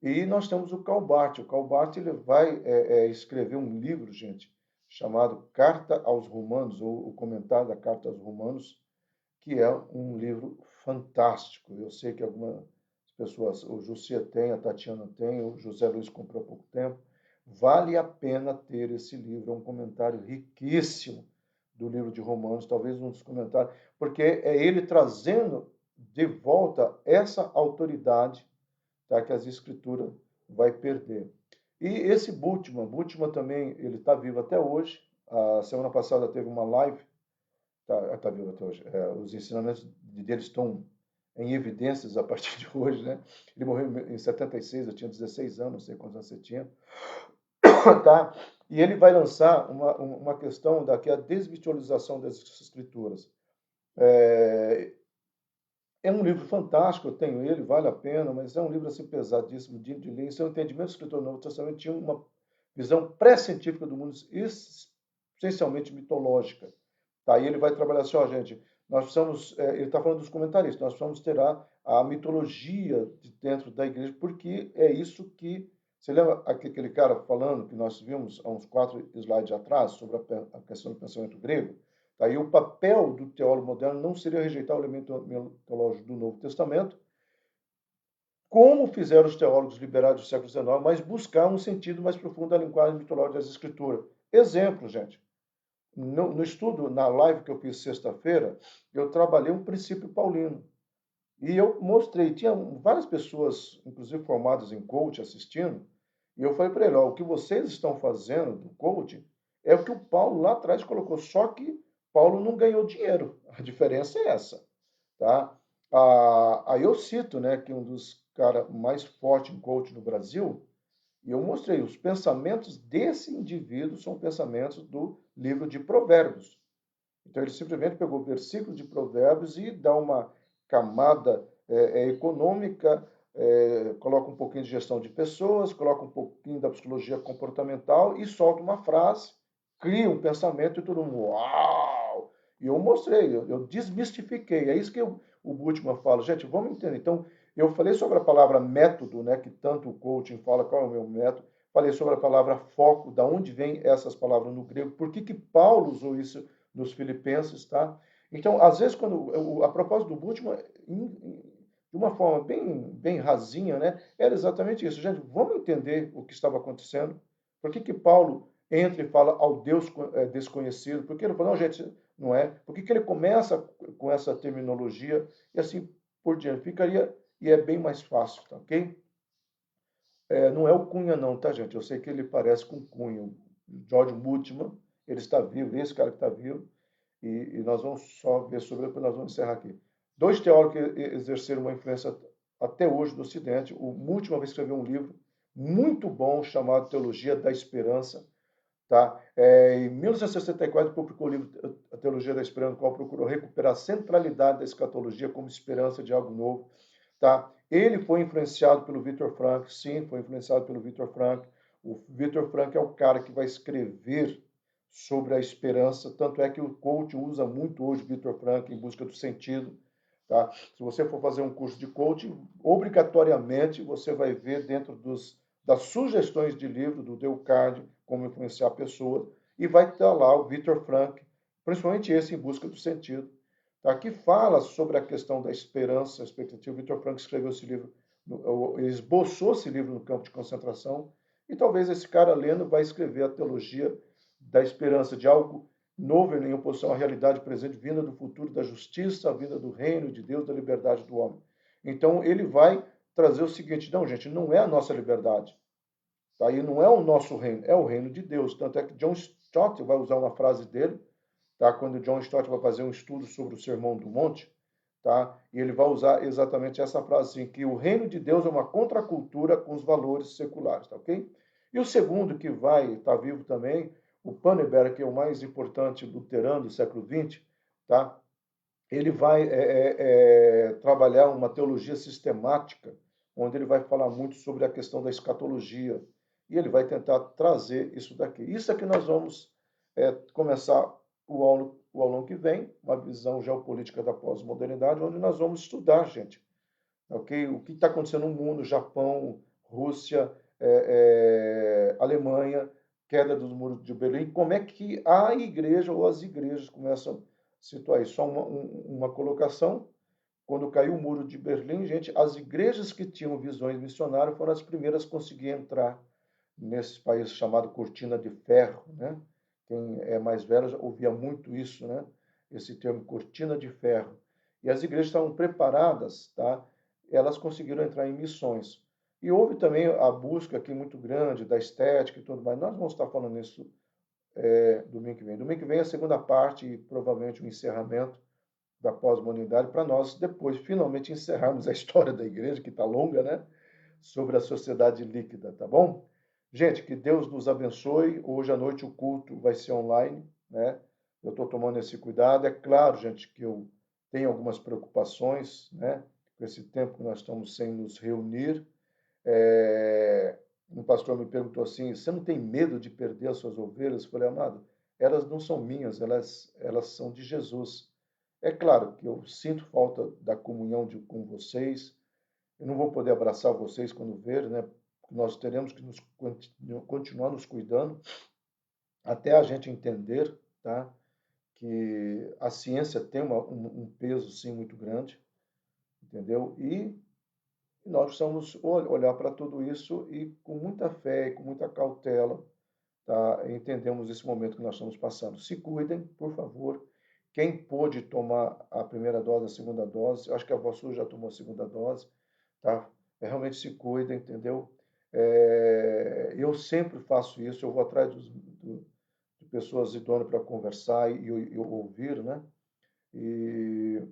E nós temos o Karl Barth. O Karl Barth ele vai escrever um livro, gente, chamado Carta aos Romanos, ou o Comentário da Carta aos Romanos, que é um livro fantástico. Eu sei que algumas pessoas, o José tem, a Tatiana tem, o José Luiz comprou há pouco tempo. Vale a pena ter esse livro, é um comentário riquíssimo do livro de Romanos, talvez um dos comentários, porque é ele trazendo de volta essa autoridade, tá, que as escrituras vai perder. E esse Bultmann também, ele está vivo até hoje. A semana passada teve uma live, tá vivo até hoje. Os ensinamentos dele estão em evidências a partir de hoje, né? Ele morreu em 76, eu tinha 16 anos, não sei quantos anos você tinha. Tá? E ele vai lançar uma questão daqui a desvirtualização das escrituras. É um livro fantástico, eu tenho ele, vale a pena, mas é um livro assim pesadíssimo de ler. Seu entendimento do escritor do Novo Testamento tinha uma visão pré-científica do mundo, essencialmente mitológica. Tá? E ele vai trabalhar assim, ó, gente, nós precisamos, ele está falando dos comentaristas, nós precisamos ter a mitologia de dentro da igreja, porque é isso que, você lembra aquele cara falando que nós vimos há uns 4 slides atrás, sobre a questão do pensamento grego? Aí o papel do teólogo moderno não seria rejeitar o elemento teológico do Novo Testamento, como fizeram os teólogos liberais do século XIX, mas buscar um sentido mais profundo da linguagem mitológica das Escrituras. Exemplo, gente. No estudo, na live que eu fiz sexta-feira, eu trabalhei um princípio paulino. E eu mostrei, tinha várias pessoas, inclusive formadas em coach, assistindo, e eu falei para ele, ó, o que vocês estão fazendo do coaching é o que o Paulo lá atrás colocou, só que Paulo não ganhou dinheiro. A diferença é essa, tá? Aí eu cito, né, que um dos caras mais fortes em coaching no Brasil, e eu mostrei, os pensamentos desse indivíduo são pensamentos do livro de Provérbios. Então ele simplesmente pegou versículos de Provérbios e dá uma camada econômica, coloca um pouquinho de gestão de pessoas, coloca um pouquinho da psicologia comportamental e solta uma frase, cria um pensamento e todo mundo, uau! E eu mostrei, eu desmistifiquei. É isso que o Bultmann fala. Gente, vamos entender. Então, eu falei sobre a palavra método, né, que tanto o coaching fala, qual é o meu método. Falei sobre a palavra foco, da onde vem essas palavras no grego, por que Paulo usou isso nos Filipenses, tá? Então, às vezes, a propósito do Bultmann, de uma forma bem rasinha, né, era exatamente isso. Gente, vamos entender o que estava acontecendo. Por que Paulo entra e fala ao Deus desconhecido? Por que ele fala, não, gente, não é? Por que ele começa com essa terminologia e assim por diante? Ficaria, e é bem mais fácil, tá ok? Não é o Cunha não, tá, gente? Eu sei que ele parece com Cunha. O George Multman, ele está vivo, esse cara que está vivo, e nós vamos só ver sobre ele, nós vamos encerrar aqui. Dois teólogos que exerceram uma influência até hoje do Ocidente. O Multman vai escrever um livro muito bom chamado Teologia da Esperança. Tá? Em 1964, publicou o livro A Teologia da Esperança, no qual procurou recuperar a centralidade da escatologia como esperança de algo novo. Tá? Ele foi influenciado pelo Viktor Frankl, sim, foi influenciado pelo Viktor Frankl. O Viktor Frankl é o cara que vai escrever sobre a esperança, tanto é que o coach usa muito hoje Viktor Frankl em busca do sentido. Tá? Se você for fazer um curso de coaching, obrigatoriamente você vai ver dentro das sugestões de livro do Dale Carnegie, como influenciar pessoas, e vai estar lá o Viktor Frankl, principalmente esse Em Busca do Sentido, tá? Que fala sobre a questão da esperança, a expectativa. O Viktor Frankl escreveu esse livro, esboçou esse livro no campo de concentração, e talvez esse cara lendo vai escrever a teologia da esperança, de algo novo em oposição à realidade presente, vinda do futuro, da justiça, a vinda do reino de Deus, da liberdade do homem. Então ele vai trazer o seguinte, não, gente, não é a nossa liberdade, tá? E não é o nosso reino, é o reino de Deus. Tanto é que John Stott vai usar uma frase dele, tá? Quando John Stott vai fazer um estudo sobre o Sermão do Monte, tá? E ele vai usar exatamente essa frase assim, que o reino de Deus é uma contracultura com os valores seculares, tá ok? E o segundo que vai estar vivo também, o Panneberg, que é o mais importante luterano do século XX, tá? Ele vai trabalhar uma teologia sistemática, onde ele vai falar muito sobre a questão da escatologia, e ele vai tentar trazer isso daqui. Isso é que nós vamos começar o aulão que vem, uma visão geopolítica da pós-modernidade, onde nós vamos estudar, gente, okay? O que está acontecendo no mundo, Japão, Rússia, Alemanha, queda dos muros de Berlim, como é que a igreja ou as igrejas começam a situar isso. Só uma colocação, quando caiu o muro de Berlim, gente, as igrejas que tinham visões missionárias foram as primeiras a conseguir entrar nesse país chamado Cortina de Ferro, né? Quem é mais velho já ouvia muito isso, né? Esse termo Cortina de Ferro. E as igrejas estavam preparadas, tá? Elas conseguiram entrar em missões. E houve também a busca aqui muito grande da estética e tudo mais. Nós vamos estar falando isso domingo que vem. Domingo que vem é a segunda parte e provavelmente o encerramento da pós-modernidade para nós depois finalmente encerrarmos a história da igreja, que está longa, né? Sobre a sociedade líquida, tá bom? Gente, que Deus nos abençoe. Hoje à noite o culto vai ser online, né? Eu estou tomando esse cuidado. É claro, gente, que eu tenho algumas preocupações, né? Com esse tempo que nós estamos sem nos reunir. Um pastor me perguntou assim: você não tem medo de perder as suas ovelhas? Eu falei, amado, elas não são minhas, elas são de Jesus. É claro que eu sinto falta da comunhão com vocês. Eu não vou poder abraçar vocês quando ver, né? Nós teremos que continuar nos cuidando até a gente entender, tá? Que a ciência tem um peso, sim, muito grande, entendeu? E nós precisamos olhar para tudo isso e com muita fé e com muita cautela, tá? Entendemos esse momento que nós estamos passando. Se cuidem, por favor. Quem pôde tomar a primeira dose, a segunda dose, acho que a Vassu já tomou a segunda dose, tá? Realmente se cuida, entendeu? Eu sempre faço isso, eu vou atrás de pessoas idôneas para conversar e ouvir, né? E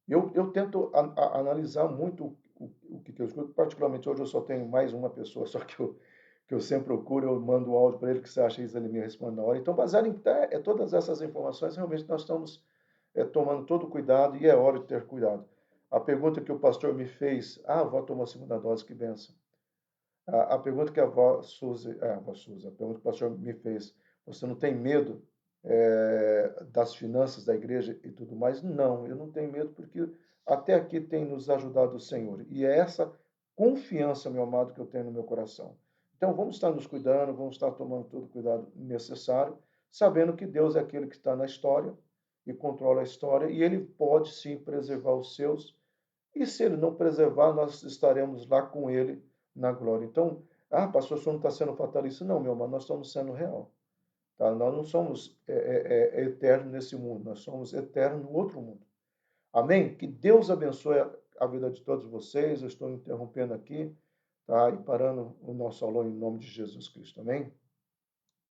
eu tento analisar muito o que eu escuto, particularmente hoje eu só tenho mais uma pessoa, só que eu sempre procuro, eu mando um áudio para ele, que você acha isso, ele me responde na hora. Então, baseado em todas essas informações, realmente nós estamos tomando todo cuidado e é hora de ter cuidado. A pergunta que o pastor me fez, a avó tomou a segunda dose, que benção. A pergunta que a avó Suzy, a pergunta que o pastor me fez, você não tem medo das finanças da igreja e tudo mais. Não, eu não tenho medo, porque até aqui tem nos ajudado o Senhor. E é essa confiança, meu amado, que eu tenho no meu coração. Então, vamos estar nos cuidando, vamos estar tomando todo o cuidado necessário, sabendo que Deus é aquele que está na história e controla a história, e Ele pode sim preservar os seus, e se Ele não preservar, nós estaremos lá com Ele na glória. Então, pastor, o senhor não está sendo fatalista? Não, meu amado, nós estamos sendo real. Tá? Nós não somos eternos nesse mundo, nós somos eternos no outro mundo. Amém? Que Deus abençoe a vida de todos vocês. Eu estou interrompendo aqui, tá? E parando o nosso aulão em nome de Jesus Cristo. Amém?